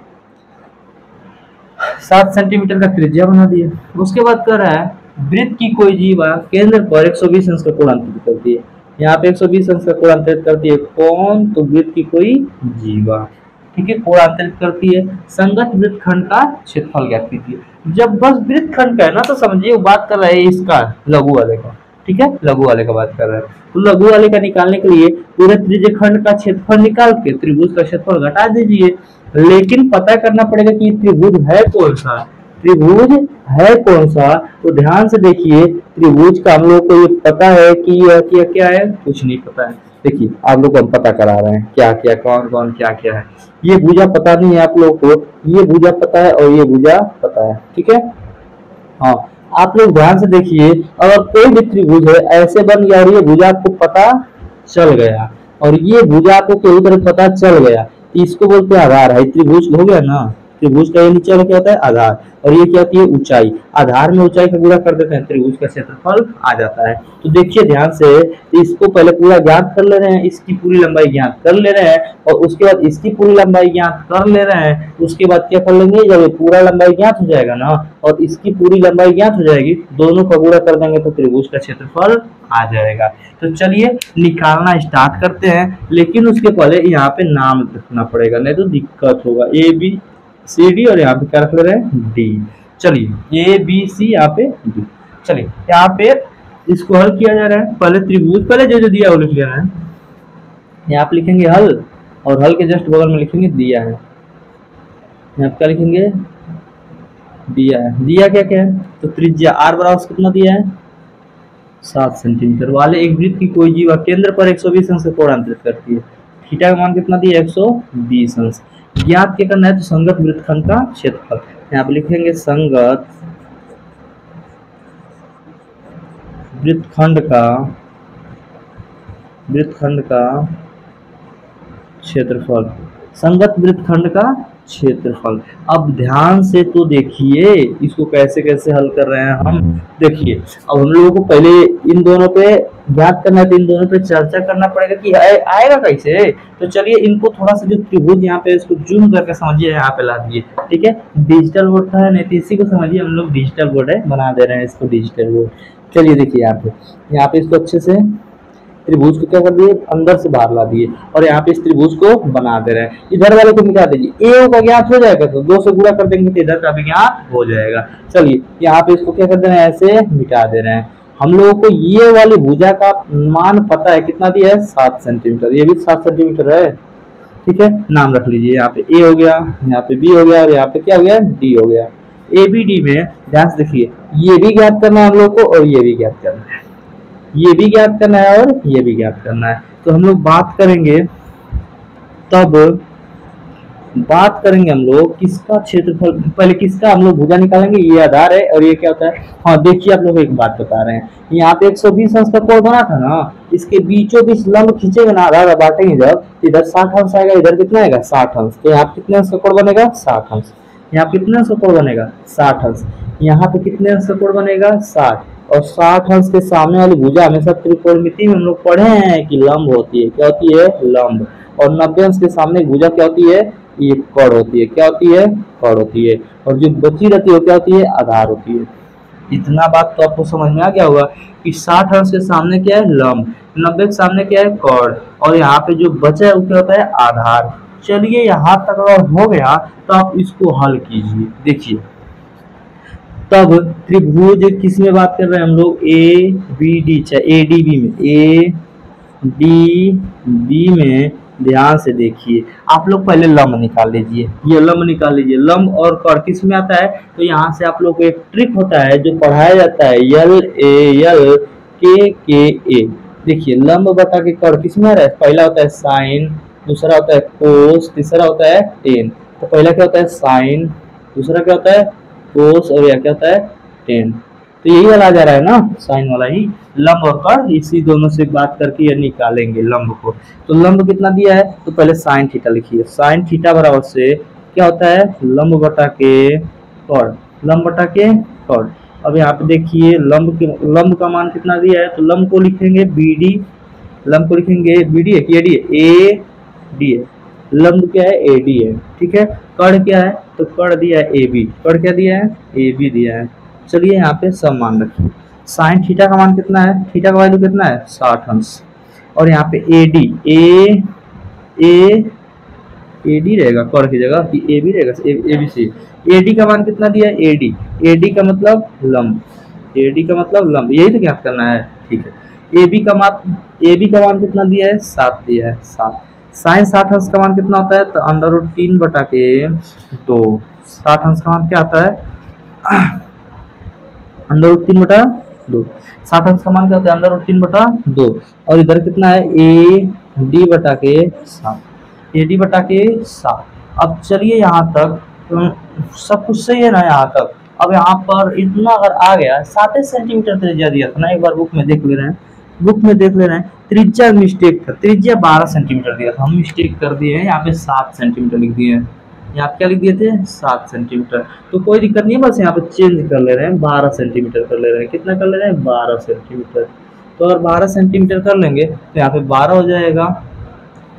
7 सेंटीमीटर का त्रिज्या बना दिए। उसके बाद कर रहा है वृत्त की कोई जीवा केंद्र पर 120 अंश का कोणांतरित करती है। यहाँ पे 120 अंश का कोणांतरित करती है कौन, तो वृत्त की कोई जीवा, ठीक है, कोणांतरित करती है। संगत वृत्त खंड का क्षेत्रफल ज्ञात कीजिए। जब बस वृत्त खंड का है ना, तो समझिए बात कर रहे हैं इसका लघु वाले का, ठीक है, लघु वाले का बात कर रहे हैं। तो लघु वाले का निकालने के लिए पूरे त्रिज्य खंड का क्षेत्रफल निकाल के त्रिभुज का क्षेत्रफल घटा दीजिए। लेकिन पता करना पड़ेगा कि त्रिभुज है कौन सा, त्रिभुज है कौन सा। तो ध्यान से देखिए, त्रिभुज का हम लोग को ये पता है कि यह क्या है, कुछ नहीं पता है। देखिए आप लोग को हम पता करा रहे हैं क्या क्या, कौन कौन क्या क्या है। ये भुजा पता नहीं है आप लोग को, ये भुजा पता है और ये भुजा पता है, ठीक है। हाँ आप लोग ध्यान से देखिए, अगर कोई भी त्रिभुज है ऐसे बन गया और ये भुजा आपको पता चल गया और ये भुजा आपको कई तरह पता चल गया, इसको बोलते हैं आधार है। त्रिभुज हो गया ना, त्रिभुज का ये नीचे वाला क्या होता है आधार, और ये क्या होती है ऊंचाई। आधार में ऊंचाई का गुणा कर देते हैं, त्रिभुज का क्षेत्रफल आ जाता है। तो देखिए ध्यान से, इसको पहले पूरा ज्ञात कर ले रहे हैं, इसकी पूरी लंबाई ज्ञात कर ले रहे हैं और उसके बाद इसकी पूरी लंबाई ज्ञात कर ले रहे हैं। उसके बाद क्या कर लेंगे, जब ये पूरा लंबाई ज्ञात हो जाएगा ना और इसकी पूरी लंबाई ज्ञात हो जाएगी, दोनों का गुणा कर देंगे तो त्रिभुज का क्षेत्रफल आ जाएगा। तो चलिए निकालना स्टार्ट करते हैं, लेकिन उसके पहले यहाँ पे नाम लिखना पड़ेगा, नहीं तो दिक्कत होगा। ABCD और यहाँ पे क्या रख ले रहे हैं D। चलिए ABC यहाँ पे D। चलिए यहाँ पे इसको हल किया जा रहा है। पहले त्रिभुज, पहले जो दिया है वो लिख लेना है। यहाँ पे लिखेंगे हल और हल के जस्ट बगल में लिखेंगे दिया है। यहाँ पे क्या लिखेंगे दिया है। दिया क्या क्या है, तो त्रिज्या R बराबर कितना दिया है 7 सेंटीमीटर वाले एक वृत्त की कोई जीवा केंद्र पर 120 अंश से कोणांतरित करती है। थीटा का मान कितना दिया 120 अंश। ज्ञात क्या करना है, तो संगत वृत्तखंड का क्षेत्रफल। यहाँ पे लिखेंगे संगत वृत्तखंड का क्षेत्रफल, संगत वृत्तखंड का क्षेत्रफल। अब ध्यान से तो देखिए इसको कैसे कैसे हल कर रहे हैं हम। देखिए अब हम लोगों को पहले इन दोनों पे ज्ञात करना है, तो इन दोनों पे चर्चा करना पड़ेगा कि आएगा कैसे। तो चलिए इनको थोड़ा सा जो त्रिभुज यहाँ पे इसको जूम करके समझिए, यहाँ पे ला दिए, ठीक है। डिजिटल बोर्ड था नहीं तो इसी को समझिए, हम लोग डिजिटल बोर्ड है बना दे रहे हैं इसको डिजिटल बोर्ड। चलिए देखिए यहाँ पे इसको अच्छे से त्रिभुज को क्या कर दिए अंदर से बाहर ला दिए और यहाँ पे इस त्रिभुज को बना दे रहे हैं। इधर वाले को मिटा दीजिए, ए का ज्ञात हो जाएगा तो 2 से गुणा कर देंगे तो इधर का भी ज्ञात हो जाएगा। चलिए यहाँ पे इसको क्या कर दे रहे हैं, ऐसे मिटा दे रहे हैं। हम लोगों को ये वाली भुजा का मान पता है, कितना दिया है 7 सेंटीमीटर, ये भी 7 सेंटीमीटर है, ठीक है। नाम रख लीजिए, यहाँ पे ए हो गया, यहाँ पे बी हो गया और यहाँ पे क्या हो गया डी हो गया। एबीडी में ध्यान से देखिए, ये भी ज्ञात करना है हम लोग को और ये भी ज्ञात करना है, ये भी ज्ञात करना है और ये भी ज्ञात करना है। तो हम लोग बात करेंगे, तब बात करेंगे हम लोग किसका क्षेत्रफल, पहले किसका हम लोग भुजा निकालेंगे, ये आधार है और ये क्या होता है। हाँ देखिए, आप लोग एक बात बता रहे हैं, यहाँ पे 120 अंश का कोण बना था ना, इसके बीचों बीच लंब खींचेगा ना, आधार बांटेंगे जब, इधर 60 अंश आएगा, इधर कितना आएगा 60 अंश, तो यहाँ पे कितने अंश का कोण बनेगा 60 अंश, यहाँ कितने अंश का कोण बनेगा 60 अंश, यहाँ पे कितने अंश का कोण बनेगा 60, और 60 अंश के सामने वाली भुजा हमेशा त्रिकोणमिति में हम लोग पढ़े हैं कि लंब होती है, क्या होती है लंब, और 90 अंश के सामने भुजा क्या होती है, ये कड़ होती है, क्या होती है कड़ होती है, और जो बची रहती है क्या होती है आधार होती है। इतना बात तो आपको समझ में आ गया होगा कि 60 अंश के सामने क्या है लंब, 90 के सामने क्या है कड़, और यहाँ पे जो बचा है वो क्या होता है आधार। चलिए यहाँ तक अगर हो गया तो आप इसको हल कीजिए। देखिए तब त्रिभुज किस में बात कर रहे हैं हम लोग, ए बी डी, चाहे ए डी बी में, ए डी बी में ध्यान से देखिए, आप लोग पहले लंब निकाल लीजिए, ये लंब निकाल लीजिए। लंब और कड़ किस में आता है, तो यहाँ से आप लोग को एक ट्रिक होता है जो पढ़ाया जाता है, एल के ए। देखिए लंब बटा के कड़ किस में आ रहा है, पहला होता है साइन, दूसरा होता है कोस, तीसरा होता है टेन। तो पहला क्या होता है साइन, दूसरा क्या होता है कोस, और यह क्या होता है टेन। तो यही वाला आ जा रहा है ना, साइन वाला ही। लंब और कड़ इसी दोनों से बात करके ये निकालेंगे लंब को। तो लंब कितना दिया है, तो पहले साइन थीटा लिखिए, साइन थीटा बराबर से क्या होता है लंब बटा के कड़, लंब बटा के कड़। अब यहाँ पे देखिए लंब का मान कितना दिया है, तो लंब को लिखेंगे बी डी, लंब को लिखेंगे बी डी है कि ए डी है, ए डी है, लंब क्या है ए डी है, ठीक है। कड़ क्या है, तो कड़ दिया है ए बी, कड़ क्या दिया है ए बी दिया है। चलिए यहाँ पे सब मान रखिए, साइन थीटा का मान कितना है, थीटा का वैल्यू कितना है 60 अंश, और यहाँ पे ए डी, ए डी रहेगा कड़ की जगह, ए बी रहेगा, A B C. A D का मान कितना दिया है, ए डी का मतलब लंब, ए डी का मतलब लंब, यही तो ज्ञात करना है, ठीक है। ए बी का मान कितना दिया है 7 दिया है, 7। साइन 60 अंश का मान कितना होता है, तो √3 बटा के 2, 60 अंश का मान क्या आता है √3 बटा 2, 60 अंश का मान क्या होता है √3 बटा 2, और इधर कितना है ए डी बटा के 7, ए डी बटा के 7। अब चलिए यहाँ तक सब कुछ सही है ना यहाँ तक। अब यहाँ पर इतना अगर आ गया, 7 सेंटीमीटर त्रिज्या दिया था ना, एक बार बुक में देख ले रहे हैं, बुक में देख ले रहे हैं, त्रिज्या मिस्टेक था, त्रिज्या 12 सेंटीमीटर दिया था, हम मिस्टेक कर दिए हैं, यहाँ पे 7 सेंटीमीटर लिख दिए हैं, यहाँ क्या लिख दिए थे 7 सेंटीमीटर। तो कोई दिक्कत नहीं है, बस यहाँ पे चेंज कर ले रहे हैं, 12 सेंटीमीटर कर ले रहे हैं, कितना कर ले रहे हैं 12 सेंटीमीटर। तो अगर 12 सेंटीमीटर कर लेंगे तो यहाँ पे 12 हो जाएगा,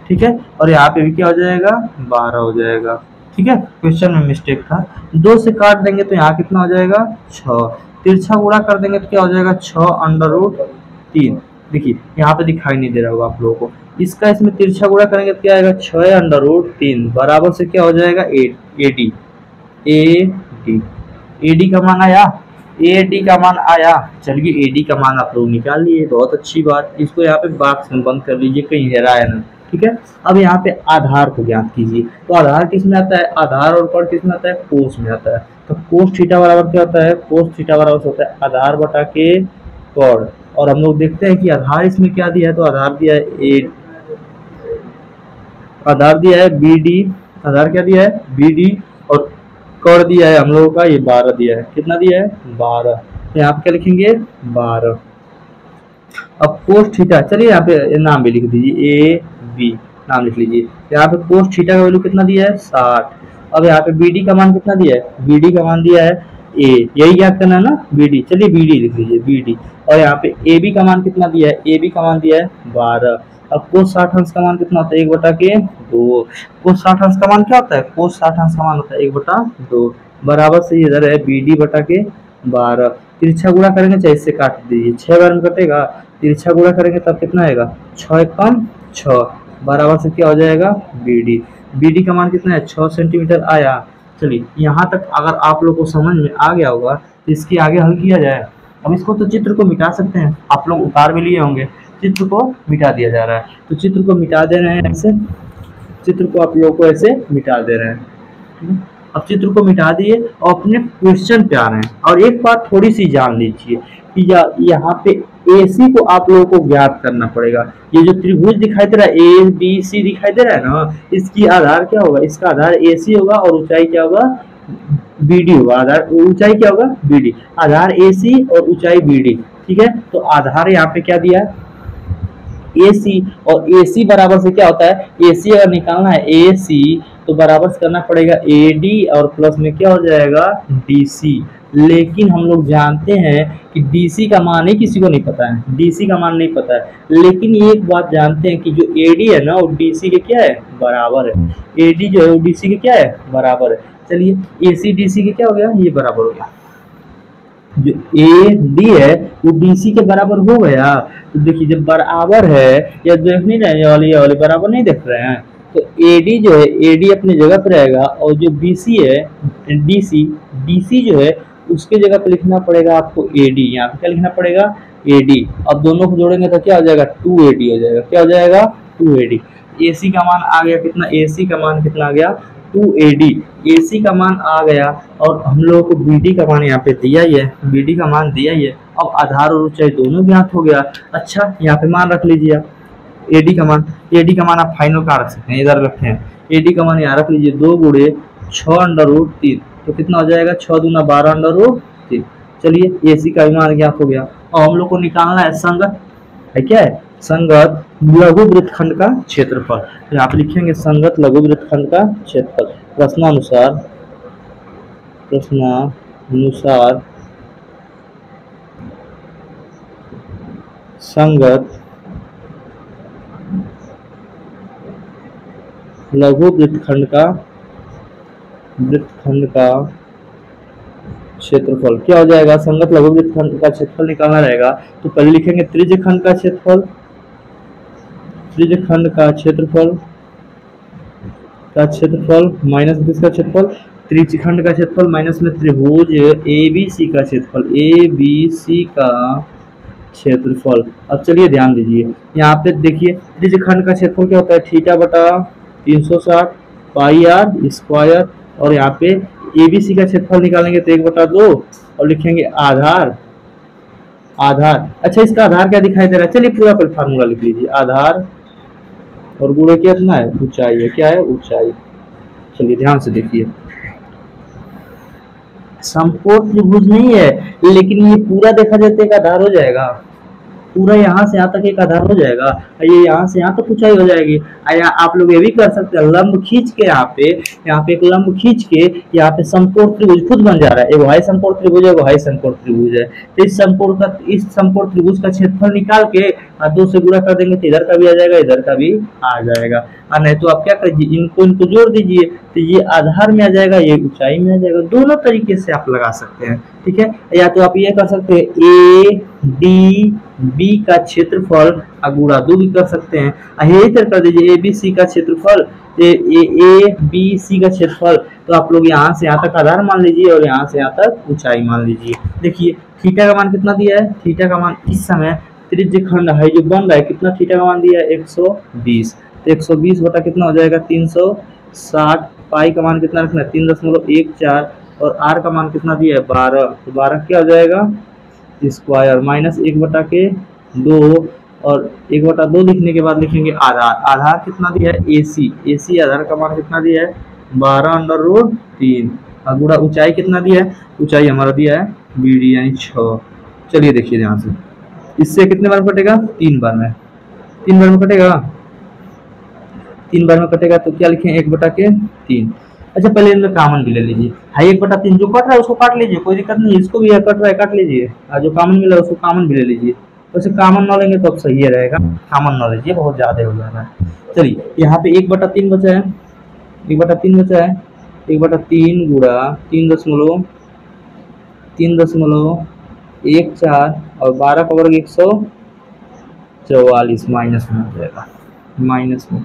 ठीक है, और यहाँ पे भी क्या हो जाएगा 12 हो जाएगा, ठीक है। क्वेश्चन में मिस्टेक था, 2 से काट देंगे तो यहाँ कितना हो जाएगा 6, तिरछा गुणा कर देंगे तो क्या हो जाएगा 6√3। देखिए यहाँ पे दिखाई नहीं दे रहा होगा आप लोगों को, इसका इसमें तिरछा गुणा करेंगे तो क्या आएगा 6√3 बराबर से क्या हो जाएगा ए डी का मान आया, ए डी का मान आया। चलिए ए डी का मान आप लोग निकाल लिए, बहुत अच्छी बात। इसको यहाँ पे बॉक्स में बंद कर लीजिए, कहीं हेराए ना, ठीक है। अब यहाँ पे आधार को ज्ञात कीजिए, तो आधार किस में आता है, आधार और कड़ किस में आता है कोस में आता है। तो कोस थीटा बराबर क्या होता है, कोस थीटा बराबर होता है आधार बटा के कड़। और हम लोग देखते हैं कि आधार इसमें क्या दिया है, तो आधार दिया है आधार दिया है बी डी, आधार क्या दिया है बी डी, और कड़ दिया है हम लोगों का ये 12 दिया है, कितना दिया है 12। तो यहाँ पे क्या लिखेंगे 12। अब कोस थीटा, चलिए यहाँ पे नाम भी लिख दीजिए, ए बी नाम लिख लीजिए। यहाँ पे कोस थीटा का वैल्यू कितना दिया है 60। अब यहाँ पे बी डी का मान कितना दिया है, बी डी का मान दिया है ए, यही याद करना है ना बी डी, चलिए बी डी लिख लीजिए बी डी। और यहाँ पे ए बी का मान कितना दिया है, ए बी का मान दिया है 12। अब कोस 60 अंश का मान कितना होता है 1/2। कोस 60 अंश का मान क्या होता है, कोस 60 अंश का मान होता है 1/2 बराबर से इधर है बी डी बटा के 12। तिरछा गुणा करेंगे चाहे इससे काट दीजिए, 6 बार में कटेगा, तिरछा गुणा करेंगे तब कितना आएगा 6 कम 6 बराबर से क्या हो जाएगा बी डी। बी डी का मान कितना है 6 सेंटीमीटर आया। चलिए यहाँ तक अगर आप लोग को समझ में आ गया होगा तो इसके आगे हल किया जाए। अब इसको तो चित्र को मिटा सकते हैं, आप लोग उतार भी लिए होंगे, चित्र को मिटा दिया जा रहा है। तो चित्र को मिटा दे रहे हैं, ऐसे चित्र को आप लोग को ऐसे मिटा दे रहे हैं। अब चित्र को मिटा दिए और अपने क्वेश्चन पे आ रहे हैं। और एक बात थोड़ी सी जान लीजिए कि यहाँ पे AC को आप लोगों को ज्ञात करना पड़ेगा। ये जो त्रिभुज दिखाई दे रहा है ABC दिखाई दे रहा है ना, इसकी आधार क्या होगा, इसका आधार AC होगा और ऊंचाई क्या होगा, BD होगा। आधार ऊंचाई क्या होगा, BD, आधार AC और ऊंचाई BD। ठीक है, तो आधार यहाँ पे क्या दिया है, AC, और AC बराबर से क्या होता है, AC अगर निकालना है AC तो बराबर से करना पड़ेगा AD और प्लस में क्या हो जाएगा DC। लेकिन हम लोग जानते हैं कि DC का मान ही किसी को नहीं पता है, DC का मान नहीं पता है, लेकिन एक बात जानते हैं कि जो AD है ना वो DC के क्या है, बराबर है। AD जो है वो DC के क्या है, बराबर है। चलिए AC DC के क्या हो गया, ये बराबर हो गया। जो AD है वो BC के बराबर हो गया। तो देखिए जब बराबर है, या देख नहीं रहे ये वाली बराबर नहीं देख रहे हैं, तो AD जो है AD अपनी जगह पर रहेगा, और जो BC है DC जो है उसके जगह पे लिखना पड़ेगा आपको AD। यहाँ पे क्या लिखना पड़ेगा, AD। अब दोनों को जोड़ेंगे तो क्या हो जाएगा, 2AD हो जाएगा। क्या हो जाएगा, 2AD। AC का मान आ गया कितना, AC का मान कितना आ गया, 2AD। AC का मान आ गया, और हम लोगों को BD का मान यहाँ पे दिया ही है, BD का मान दिया ही है। अब आधार और ऊंचाई दोनों ज्ञात हो गया। अच्छा यहाँ पे मान रख लीजिए आप, AD का मान आप फाइनल कहाँ रख सकते हैं, इधर रखे हैं। AD का मान यहाँ रख लीजिए, 2 गुणे 6√3, तो कितना हो जाएगा, 6 दूना 12√3। चलिए AC का मान ज्ञात हो गया। और हम लोग को निकालना है संगत है, क्या है, संगत लघु वृत्तखंड का क्षेत्रफल। तो यहाँ पे लिखेंगे संगत लघु वृत्तखंड का क्षेत्रफल। प्रश्नानुसार संगत लघु वृत्तखंड का क्षेत्रफल क्या हो जाएगा, संगत लघु वृत्तखंड का क्षेत्रफल निकालना रहेगा। तो पहले लिखेंगे त्रिज्यखंड का क्षेत्रफल, माइनस किसका क्षेत्रफल, त्रिज्यखंड का क्षेत्रफल, माइनस में त्रिभुज ABC का क्षेत्रफल, ABC का क्षेत्रफल। अब चलिए ध्यान दीजिए, यहाँ पे देखिए त्रिज्यखंड का क्षेत्रफल क्या होता है, थीटा बटा 360 पाई r स्क्वायर, और यहाँ पे ABC का क्षेत्रफल निकालेंगे तो 1/2 और लिखेंगे आधार। अच्छा इसका आधार क्या दिखाई दे रहा है, चलिए पूरा पर फार्मूला लिख लीजिए, आधार और गुणे कितना है, ऊंचाई है, क्या है, ऊंचाई। चलिए ध्यान से देखिए, समकोण त्रिभुज नहीं है, लेकिन ये पूरा देखा जाए तो एक आधार हो जाएगा, पूरा यहाँ से यहाँ तक एक आधार हो जाएगा, ये यहाँ से यहाँ तक ऊंचाई हो जाएगी। आप लोग ये भी कर सकते हैं, लंब खींच के यहाँ पे एक लंब खींच के यहाँ पे समकोण त्रिभुज खुद बन जा रहा है, एगो हाई समकोण त्रिभुज है, एगो हाई समकोण त्रिभुज है। तो इस समकोण त्रिभुज का क्षेत्रफल निकाल के 2 से गुणा कर देंगे तो इधर का भी आ जाएगा, इधर का भी आ जाएगा। और नहीं तो आप क्या करिए, इनको जोड़ दीजिए तो ये आधार में आ जाएगा, ये ऊंचाई में आ जाएगा। दोनों तरीके से आप लगा सकते हैं, ठीक है। या तो आप ये कर सकते हैं ADB का क्षेत्रफल गुणा 2 भी कर सकते हैं, यही तरह कर दीजिए ABC का क्षेत्रफल, ABC का क्षेत्रफल। तो आप लोग यहाँ से यहाँ तक आधार मान लीजिए और यहाँ से यहाँ तक ऊंचाई मान लीजिए। देखिए थीटा का मान कितना दिया है, थीटा का मान इस समय त्रिज्यखंड है जो बन रहा है, कितना थीटा का मान दिया है 120, तो 120 बटा कितना हो जाएगा 360, पाई का मान कितना रखना है 3.14, और आर का मान कितना दिया है 12, तो 12 क्या हो जाएगा स्क्वायर, माइनस 1/2, और 1/2 लिखने के बाद लिखेंगे आधार कितना दिया है AC आधार का मान कितना दिया है 12√3, और गुणा ऊंचाई कितना दिया है, ऊंचाई हमारा दिया है BD यानी 6। चलिए देखिए ध्यान से, इससे कितने बार कटेगा, 3 बार में, 3 बार में कटेगा, 3 बार में कटेगा, तो क्या लिखें 1/3। अच्छा पहले इनमें कॉमन भी ले लीजिए, हाई 1/3 जो कट रहा है उसको काट लीजिए, कोई दिक्कत नहीं, इसको भी कट रहा है काट लीजिए, जो कॉमन मिला उसको कॉमन भी ले लीजिए। वैसे कॉमन न लेंगे तो अब सही रहेगा, कॉमन न लीजिए, बहुत ज्यादा हो जा रहा है। चलिए यहाँ पे 1/3 बचा है, 1/3 बचा है, 1/3 गुणा 3.14 और 12 का वर्ग 144 माइनस में हो जाएगा, माइनस में।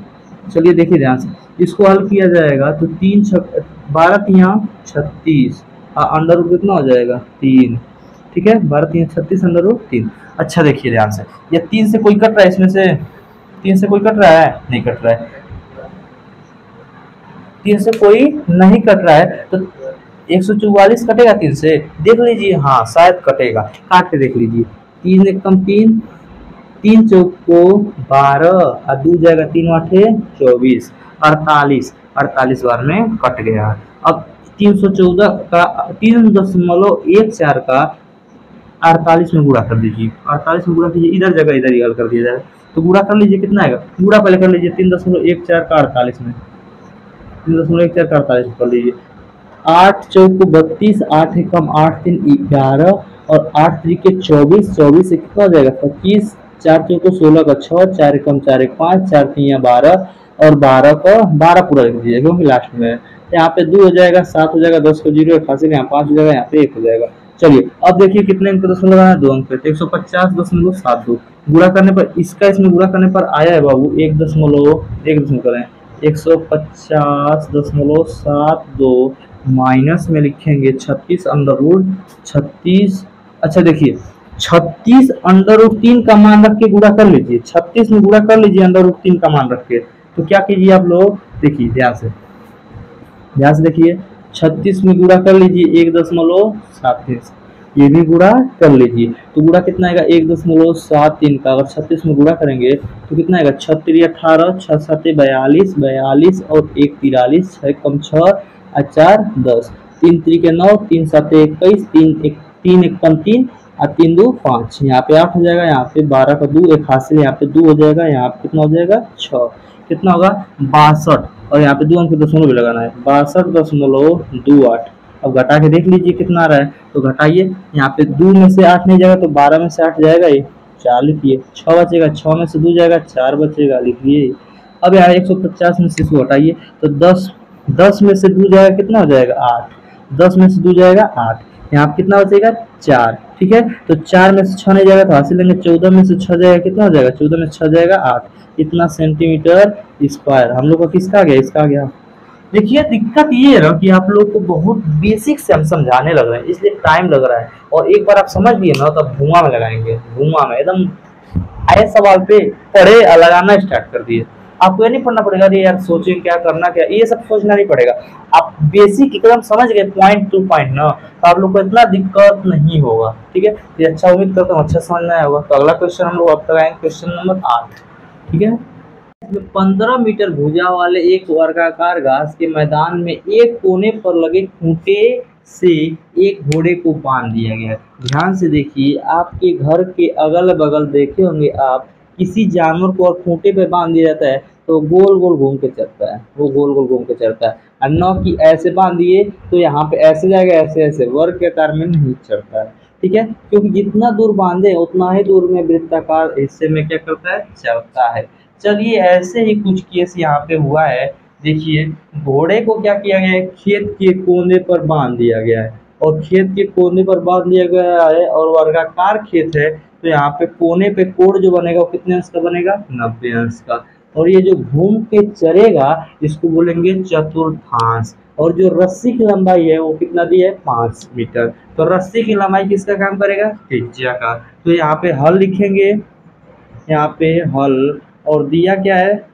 चलिए देखिए ध्यान से, इसको हल किया जाएगा तो 12 3 36, अंडर रूट कितना हो जाएगा 3, ठीक है, 12 3 36 अंडर रूट 3। अच्छा देखिए ध्यान से, ये 3 से कोई कट रहा है, इसमें से 3 से कोई कट रहा है, नहीं कट रहा है, 3 से कोई नहीं कट रहा है, तो 144 कटेगा 3 से, देख लीजिए, हाँ शायद कटेगा, काट के देख लीजिए। 3 एक कम 3, 3 चौक को 12 और 2 जाएगा 3 आठे 24, 48 बार में कट गया। अब 314 का 3.14 का 48 में गुणा कर दीजिए, 48 में गुणा कीजिए, इधर जगह इधर ही हल कर दिया जाए, तो गुणा कर लीजिए, कितना आएगा, गुणा पहले कर लीजिए 3.14 का 48 में, 3.14 का 48 कर लीजिए। 8 चौक को 32, 8 एकम 8 3 11 और 8 3 के 24, 24 से कितना हो जाएगा 25, 4 चौक को 16 का 6, 4 एकम 4 एक 5, 4 3 12 और 12 का 12 पूरा लिख दीजिए क्योंकि लास्ट में है। यहाँ पे 2 हो जाएगा, 7 हो जाएगा, 10 को 0 88 यहाँ 5 हो जाएगा, यहाँ पे 1 हो जाएगा। चलिए अब देखिए कितने अंक दशमलव लगाना है, 2 अंक पे, 150.72 गुणा करने पर, इसका इसमें गुणा करने पर आया है बाबू 1 दशमलव करें 150.72 माइनस में लिखेंगे 36 अंडर रूट 36। अच्छा देखिए 36 अंडर रूट 3 का मान रख के गुणा कर लीजिए, 36 में गुणा कर लीजिए अंडर रूट 3 का मान रख के, तो क्या कीजिए आप लोग, देखिए ध्यान से देखिए, 36 में गुणा कर लीजिए 1.73, ये भी गुणा कर लीजिए, तो गुणा कितना आएगा 1.73 का, अगर 36 में गुणा करेंगे तो कितना आएगा 6 3 18, 6 7 42, 42 और 1 43, 6 कम 6 और 4 10, 3 3 के 9, 3 7 21, 3 1 कम 3 और 3 2 5, यहाँ पे 8 हो जाएगा, यहाँ पे 12 का 2 एक हासिल, यहाँ पे 2 हो जाएगा, यहाँ पे कितना हो जाएगा 6, कितना होगा 62, और यहाँ पे 2 अंक दशमलव भी लगाना है 62.28। अब घटा के देख लीजिए कितना आ रहा है, तो घटाइए, यहाँ पे 2 में से 8 नहीं जाएगा तो 12 में से 8 जाएगा, ये 4 लिखिए, 6 बचेगा, 6 में से 2 जाएगा 4 बचेगा, लिखिए। अब यहाँ 150 में से इसको हटाइए तो 10 में से 2 जाएगा, कितना हो जाएगा 8, 10 में से 2 जाएगा 8, यहाँ पे कितना बचेगा 4, ठीक है, तो 4 में से 6 नहीं जाएगा तो हासिल लेंगे, 14 में से 6 जाएगा, कितना हो जाएगा 14 में से 6 जाएगा 8, इतना सेंटीमीटर स्क्वायर। हम लोग का किसका आ गया, इसका आ गया। देखिए दिक्कत ये है ना कि आप लोग को बहुत बेसिक से हम समझाने लग रहे हैं, इसलिए टाइम लग रहा है, और एक बार आप समझ लिए ना तो धुआं में लगाएंगे, धुआं में एकदम आए सवाल पे पढ़े और लगाना स्टार्ट कर दिए। आपको ये नहीं पढ़ना पड़ेगा अरे यार सोचे क्या करना क्या, ये सब सोचना नहीं पड़ेगा, आप बेसिक एकदम समझ गए पॉइंट टू पॉइंट ना, तो आप लोग को इतना दिक्कत नहीं होगा, ठीक है। ये अच्छा उम्मीद करता हूँ अच्छा समझ में आया होगा। तो अगला क्वेश्चन हम लोग अब तक आएंगे क्वेश्चन नंबर 8, ठीक है। 15 मीटर भुजा वाले एक वर्गाकार घास के मैदान में एक कोने पर लगे खूंटे से एक घोड़े को बांध दिया गया है। ध्यान से देखिए, आपके घर के अगल बगल देखे होंगे आप, किसी जानवर को और खूंटे पे बांध दिया जाता है तो गोल गोल घूम के चलता है, वो गोल गोल घूम के चलता है, और न कि ऐसे बांध दिए तो यहाँ पे ऐसे जाएगा, ऐसे ऐसे वर्ग के आकार में नहीं चलता है, ठीक है, क्योंकि जितना दूर बांधे उतना ही दूर में वृत्ताकार हिस्से में क्या करता है, चलता है। चलिए ऐसे ही कुछ केस यहाँ पे हुआ है, देखिए घोड़े को क्या किया गया है, खेत के कोने पर बांध दिया गया है, और खेत के कोने पर बांध दिया गया है और वर्गाकार खेत है, तो यहाँ पे कोने पे कोण जो बनेगा वो कितने अंश का बनेगा, 90 अंश का, और ये जो घूम के चलेगा इसको बोलेंगे चतुर्थांश, और जो रस्सी की लंबाई है वो कितना दी है 5 मीटर, तो रस्सी की लंबाई किसका काम करेगा, त्रिज्या का। तो यहाँ पे हल लिखेंगे, यहाँ पे हल, और दिया क्या है,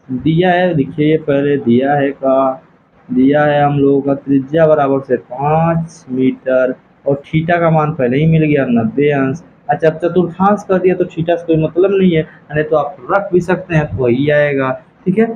दिया है, देखिए पहले दिया है का, दिया है हम लोगों का त्रिज्या बराबर से 5 मीटर, और थीटा का मान पहले ही मिल गया 90 अंश। अच्छा अब चतुर्थांश कर दिया तो थीटा से कोई मतलब नहीं है, नहीं तो आप रख भी सकते हैं तो वही आएगा, ठीक है।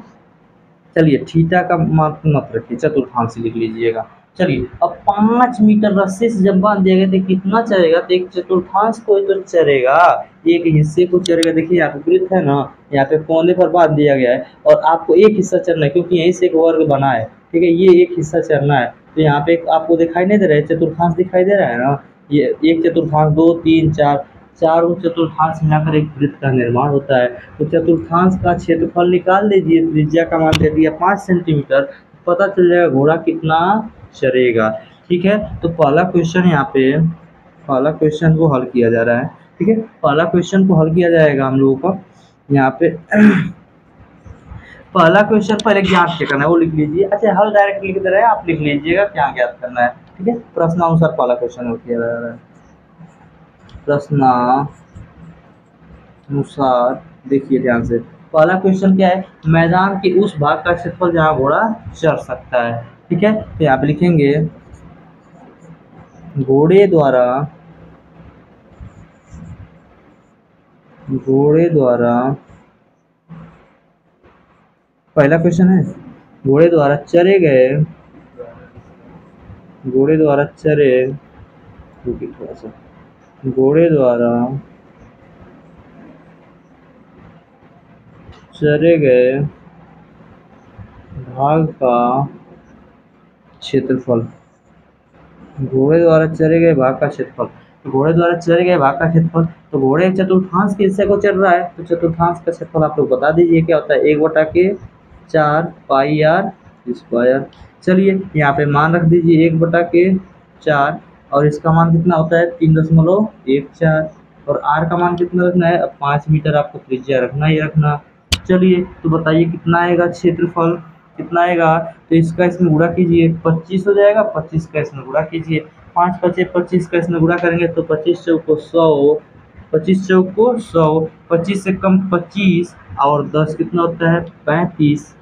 चलिए थीटा का मान मत रखिए, चतुर्थांश लिख लीजिएगा। चलिए अब 5 मीटर रस्सी से जब बांध दिया गया तो कितना चलेगा, तो एक चतुर्थांश को तो चलेगा, एक हिस्से को चलेगा। देखिए यहाँ पे वृत्त है ना, यहाँ पे कोने पर बांध दिया गया है, और आपको एक हिस्सा चलना है क्योंकि यहीं से एक वर्ग बना है, ठीक है, ये एक हिस्सा चलना है, तो यहाँ पे आपको दिखाई नहीं दे रहा है, चतुर्थांश दिखाई दे रहा है ना, ये एक चतुर्थांश 2 3 4 चार चतुर्थांश मिलाकर एक वृत्त का निर्माण होता है। तो चतुर्थांश का क्षेत्रफल निकाल लीजिए, त्रिज्या का मान दे दिया 5 सेंटीमीटर, पता चल जाएगा घोड़ा कितना चलेगा, ठीक है। तो पहला क्वेश्चन यहाँ पे, पहला क्वेश्चन को हल किया जा रहा है, ठीक है, पहला क्वेश्चन को हल किया जाएगा हम लोगों को यहाँ पे। पहला क्वेश्चन पहले ज्ञात क्या करना है वो लिख लीजिए, अच्छा हल डायरेक्ट लिख दे रहे हैं, आप लिख लीजिएगा क्या ज्ञात करना है, ठीक है। प्रश्नानुसार पहला क्वेश्चन हल किया जा रहा है, प्रश्नानुसार देखिए ध्यान से, पहला क्वेश्चन क्या है, मैदान के उस भाग का क्षेत्रफल जहाँ घोड़ा चढ़ सकता है। ठीक है, तो यहाँ पे लिखेंगे घोड़े द्वारा पहला क्वेश्चन है, घोड़े द्वारा चरे गए रुकिए थोड़ा सा, घोड़े द्वारा चरे गए भाग का क्षेत्रफल, घोड़े द्वारा चरे गए भाग का क्षेत्रफल। तो घोड़े द्वारा चरे गए भाग का क्षेत्रफल, तो घोड़े एक चतुर्थांश के हिस्से को चल रहा है, तो चतुर्थांश का क्षेत्रफल आप लोग बता दीजिए क्या होता है, 1/4 पाई आर स्क्वायर। चलिए यहाँ पे मान रख दीजिए 1/4, और इसका मान कितना होता है 3.14, और आर का मान कितना रखना है, अब 5 मीटर आपको त्रिज्या रखना ही रखना। चलिए तो बताइए कितना आएगा क्षेत्रफल, कितना आएगा, तो इसका इसमें गुणा कीजिए, 25 हो जाएगा, 25 का इसमें गुणा कीजिए, 5 5 25 का इसमें गुणा करेंगे तो 25 चौक को 100, 25 चौक को 100, 25 से कम 25 और 10 कितना होता है 35,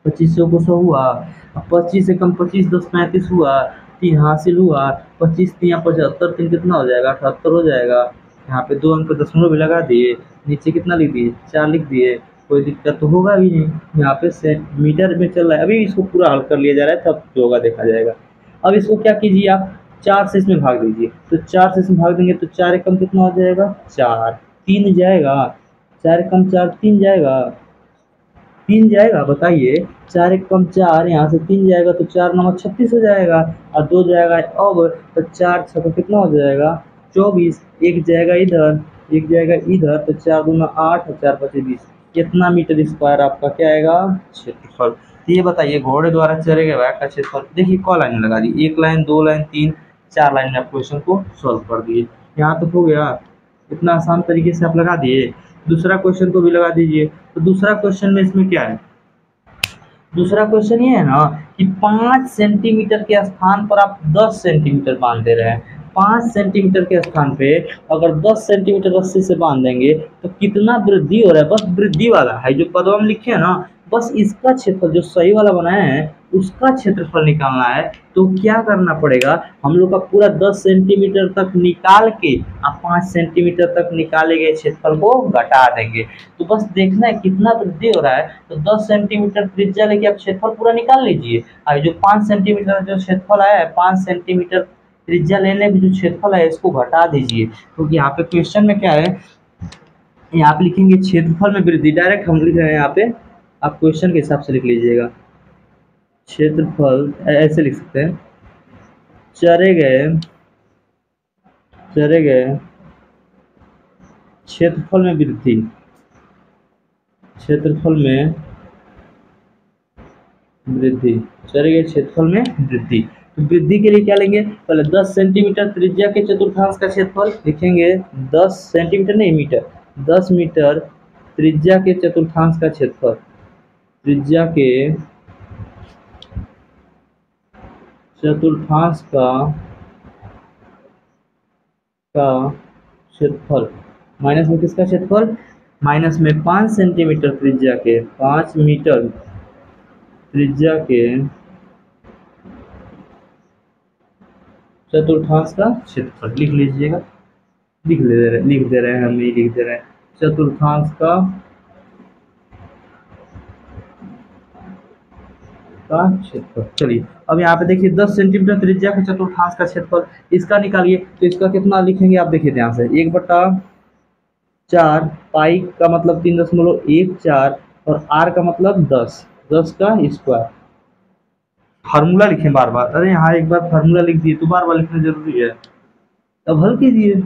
25 चौक को 100 हुआ, अब 25 से कम 25 10 35 हुआ, 3 हासिल हुआ, 25 3 75, 3 कितना हो जाएगा 78 हो जाएगा। यहाँ पे 2 अंक दशमलव भी लगा दिए, नीचे कितना लिख दिए 4 लिख दिए, कोई दिक्कत तो होगा भी नहीं। यहाँ पे सेंटीमीटर में चल रहा है, अभी इसको पूरा हल कर लिया जा रहा है, तब जो होगा देखा जाएगा। अब इसको क्या कीजिए आप 4 से इसमें भाग दीजिए, तो 4 से इसमें भाग देंगे तो 4 एकम कितना हो जाएगा 4, 3 जाएगा, 4 एकम 4 3 जाएगा, 3 जाएगा, बताइए 4 एकम 4, यहाँ से 3 जाएगा तो 4 9 36 हो जाएगा, और 2 जाएगा अब, तो 4 6 कितना हो जाएगा 24, एक जाएगा इधर एक जाएगा इधर, तो 4 दूना 8 और 4 5 20, कितना मीटर स्क्वायर आपका क्या आएगा क्षेत्रफल। तो ये बताइए घोड़े द्वारा चरे गए भाग का क्षेत्रफल। देखिए क लाइन लगा दी, 1 लाइन 2 लाइन 3 4 लाइन में आप क्वेश्चन को सॉल्व कर दिए, यहाँ तक हो गया, इतना आसान तरीके से आप लगा दिए। दूसरा क्वेश्चन को भी लगा दीजिए। तो दूसरा क्वेश्चन में इसमें क्या है, दूसरा क्वेश्चन ये है ना कि 5 सेंटीमीटर के स्थान पर आप 10 सेंटीमीटर बांध दे रहे हैं, 5 सेंटीमीटर के स्थान पे अगर 10 सेंटीमीटर रस्सी से बांध देंगे तो कितना वृद्धि हो रहा है, बस वृद्धि वाला है जो पदवा में लिखे है ना, बस इसका क्षेत्रफल जो सही वाला बनाया है उसका क्षेत्रफल निकालना है। तो क्या करना पड़ेगा, हम लोग का पूरा 10 सेंटीमीटर तक निकाल के आप 5 सेंटीमीटर तक निकाले गए क्षेत्रफल को घटा देंगे। तो बस देखना है कितना वृद्धि हो रहा है, तो 10 सेंटीमीटर त्रिज्या लेके आप क्षेत्रफल पूरा निकाल लीजिए, और जो 5 सेंटीमीटर जो क्षेत्रफल आया है 5 सेंटीमीटर त्रिज्या लेने में जो क्षेत्रफल है इसको घटा दीजिए। तो यहाँ पे क्वेश्चन में क्या है, यहाँ पे लिखेंगे क्षेत्रफल में वृद्धि, डायरेक्ट हम लिख रहे हैं यहाँ पे, आप क्वेश्चन के हिसाब से लिख लीजिएगा, क्षेत्रफल ऐसे लिख सकते हैं, चरे गए क्षेत्रफल में वृद्धि, चरे गए क्षेत्रफल में वृद्धि। तो वृद्धि के लिए क्या लेंगे, पहले 10 सेंटीमीटर त्रिज्या के चतुर्थांश का क्षेत्रफल लिखेंगे, 10 सेंटीमीटर नहीं मीटर, 10 मीटर त्रिज्या के चतुर्थांश का क्षेत्रफल, त्रिज्या के चतुर्थांश का क्षेत्रफल, माइनस में किसका क्षेत्रफल, माइनस में 5 सेंटीमीटर त्रिज्या के, 5 मीटर त्रिज्या के चतुर्थांश का क्षेत्रफल लिख लीजिएगा, लिख दे रहे हैं हम, ये लिख दे रहे हैं चतुर्थांश का क्षेत्रफल। चलिए अब यहाँ पे देखिए 10 सेंटीमीटर त्रिज्या के चतुर्थांश का क्षेत्रफल इसका निकालिए, तो इसका कितना लिखेंगे आप देखिए ध्यान से, 1/4 पाई का मतलब 3.14 और आर का मतलब 10 का स्क्वायर। फार्मूला लिखें बार बार, अरे यहाँ एक बार फार्मूला लिख दिए तो बार बार लिखना जरूरी है। अब हल कीजिए,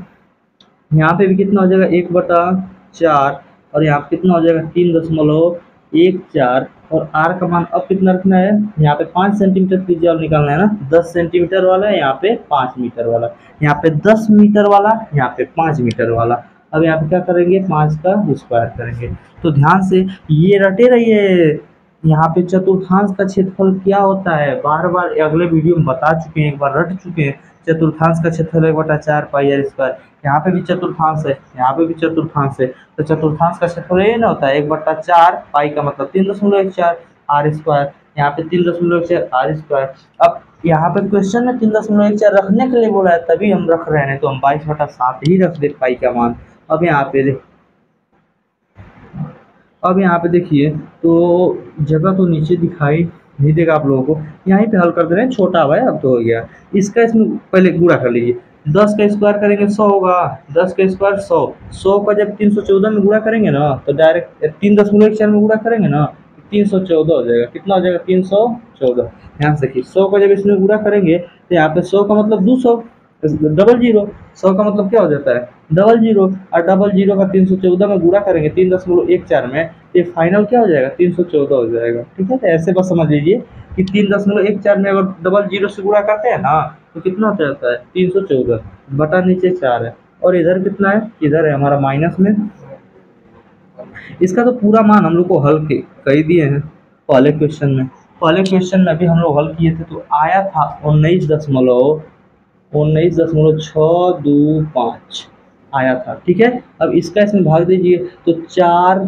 यहाँ पे भी कितना हो जाएगा 1/4 और यहाँ पे कितना हो जाएगा 3.14 और आर का मान अब कितना रखना है, यहाँ पे 5 सेंटीमीटर त्रिज्या निकालना है ना, 10 सेंटीमीटर वाला है, यहाँ पे 5 मीटर वाला, यहाँ पे 10 मीटर वाला, यहाँ पे 5 मीटर वाला। अब यहाँ पे क्या करेंगे 5 का स्क्वायर करेंगे। तो ध्यान से ये रटे रहिए, यहाँ पे चतुर्थांश का क्षेत्रफल क्या होता है बार बार अगले वीडियो में बता चुके हैं, एक बार रट चुके हैं। चतुर्थांश का क्षेत्रफल 1/4 पाई आर स्क्वायर। यहाँ पे भी चतुर्थांश है, यहाँ पे भी चतुर्थांश है, तो चतुर्थांश का क्षेत्रफल ये ना होता है 1/4 पाई का मतलब 3.14 आर स्क्वायर। यहाँ पे 3.14 आर स्क्वायर। अब यहाँ पे क्वेश्चन में 3.14 रखने के लिए बोला है, तभी हम रख रहे हैं, तो हम 22/7 ही रख दे पाई का मान। अब यहाँ पे देखिए, तो जगह तो नीचे दिखाई नहीं देगा आप लोगों को, यहीं पे हल कर दे रहे हैं, छोटा भाई अब तो हो गया। इसका इसमें पहले गुणा कर लीजिए, 10 का स्क्वायर करेंगे 100 होगा, 10 का स्क्वायर 100, 100 का जब 314 में गुणा करेंगे ना, तो डायरेक्ट 3.14 में गुणा करेंगे ना, 314 हो जाएगा। कितना हो जाएगा? 314। यहाँ से देखिए, 100 का जब इसमें गुणा करेंगे तो यहाँ पे 100 का मतलब 200, डबल जीरो। 100 का मतलब क्या हो जाता है? Double zero. और डबल जीरो का 314 में गुणा करेंगे 3.14 में, ये फाइनल क्या हो जाएगा? 314 हो जाएगा। ठीक है, तो ऐसे बस समझ लीजिए कि 3.14 में अगर डबल जीरो से गुणा करते हैं ना, तो कितना हो जाता है? 314 बटा नीचे 4 है, और इधर कितना है? इधर है हमारा माइनस में। इसका तो पूरा मान हम लोग को हल कर दिए हैं पहले क्वेश्चन में। पहले क्वेश्चन में भी हम लोग हल किए थे, तो आया था 19.625 आया था। ठीक है, अब इसका इसमें भाग दीजिए, तो 4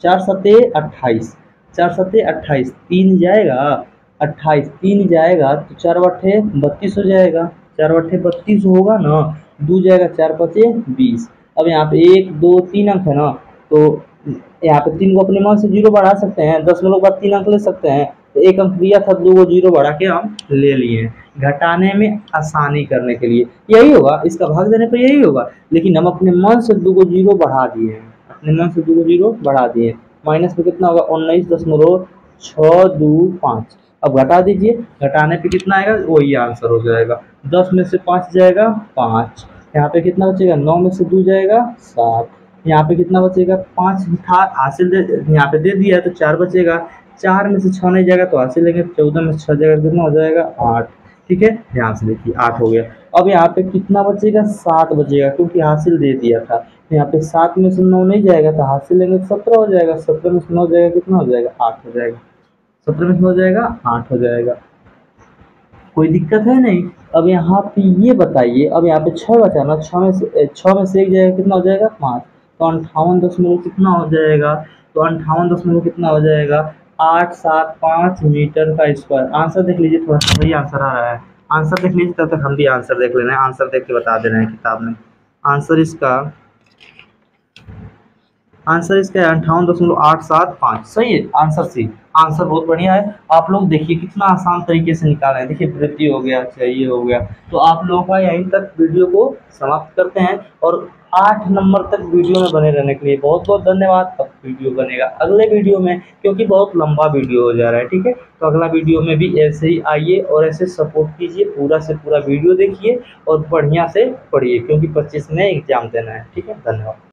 4 सत्ते 28, 4 सत्ते 28, 3 जाएगा 28, 3 जाएगा तो 4 बट्ठे 32 हो जाएगा, 4 बट्ठे 32 होगा ना, 2 जाएगा 4 पचे 20। अब यहाँ पे 1 2 3 अंक है ना, तो यहाँ पे 3 को अपने मान से 0 बढ़ा सकते हैं, 10 मिनट बाद 3 अंक ले सकते हैं, तो 1 अंक दिया था, 2 को 0 बढ़ा के हम ले लिए, घटाने में आसानी करने के लिए। यही होगा, इसका भाग देने पर यही होगा, लेकिन हम अपने मन से 2 को 0 बढ़ा दिए हैं, अपने मन से 2 को 0 बढ़ा दिए। माइनस में कितना होगा? 19.625। अब घटा दीजिए, घटाने पे कितना आएगा? वही आंसर हो जाएगा। 10 में से 5 जाएगा 5, यहाँ पे कितना बचेगा? 9 में से 2 जाएगा 7, यहाँ पे कितना बचेगा? 5 था हासिल, यहाँ पे दे दिया है तो 4 बचेगा, 4 में से 6 नहीं जाएगा तो हासिल लेंगे, 14 में से 6 जाएगा कितना हो जाएगा? 8। ठीक है, ध्यान से देखिए, 8 हो गया। अब यहाँ पे कितना बचेगा? 7 बचेगा, क्योंकि हासिल दे दिया था। तो यहाँ पे 7 में से 9 नहीं जाएगा तो हासिल लेंगे 17 हो जाएगा, 17 में से 9 जाएगा कितना हो जाएगा? 8 हो जाएगा, 17 में से 9 जाएगा 8 हो जाएगा। कोई दिक्कत है नहीं। अब यहाँ पे ये बताइए, अब यहाँ पे 6 बचा ना, 6 में से 1 जाएगा कितना हो जाएगा? 5, तो 58 कितना हो जाएगा? तो 58 कितना हो जाएगा? 875 मीटर का स्क्वायर। आंसर देख लीजिए, थोड़ा सा वही आंसर आ रहा है, आंसर देख लीजिए, तब तक हम भी आंसर देख ले रहे हैं, आंसर देख के बता दे रहे हैं किताब में। आंसर इसका है 58.875। सही है, आंसर सी, आंसर बहुत बढ़िया है। आप लोग देखिए कितना आसान तरीके से निकाल रहे हैं। देखिए वृत्ति हो गया, चाहिए हो गया, तो आप लोगों का यहीं तक वीडियो को समाप्त करते हैं, और 8 नंबर तक वीडियो में बने रहने के लिए बहुत बहुत धन्यवाद। अब वीडियो बनेगा अगले वीडियो में, क्योंकि बहुत लंबा वीडियो हो जा रहा है। ठीक है, तो अगला वीडियो में भी ऐसे ही आइए और ऐसे सपोर्ट कीजिए, पूरा से पूरा वीडियो देखिए और बढ़िया से पढ़िए, क्योंकि 25 में एग्जाम देना है। ठीक है, धन्यवाद।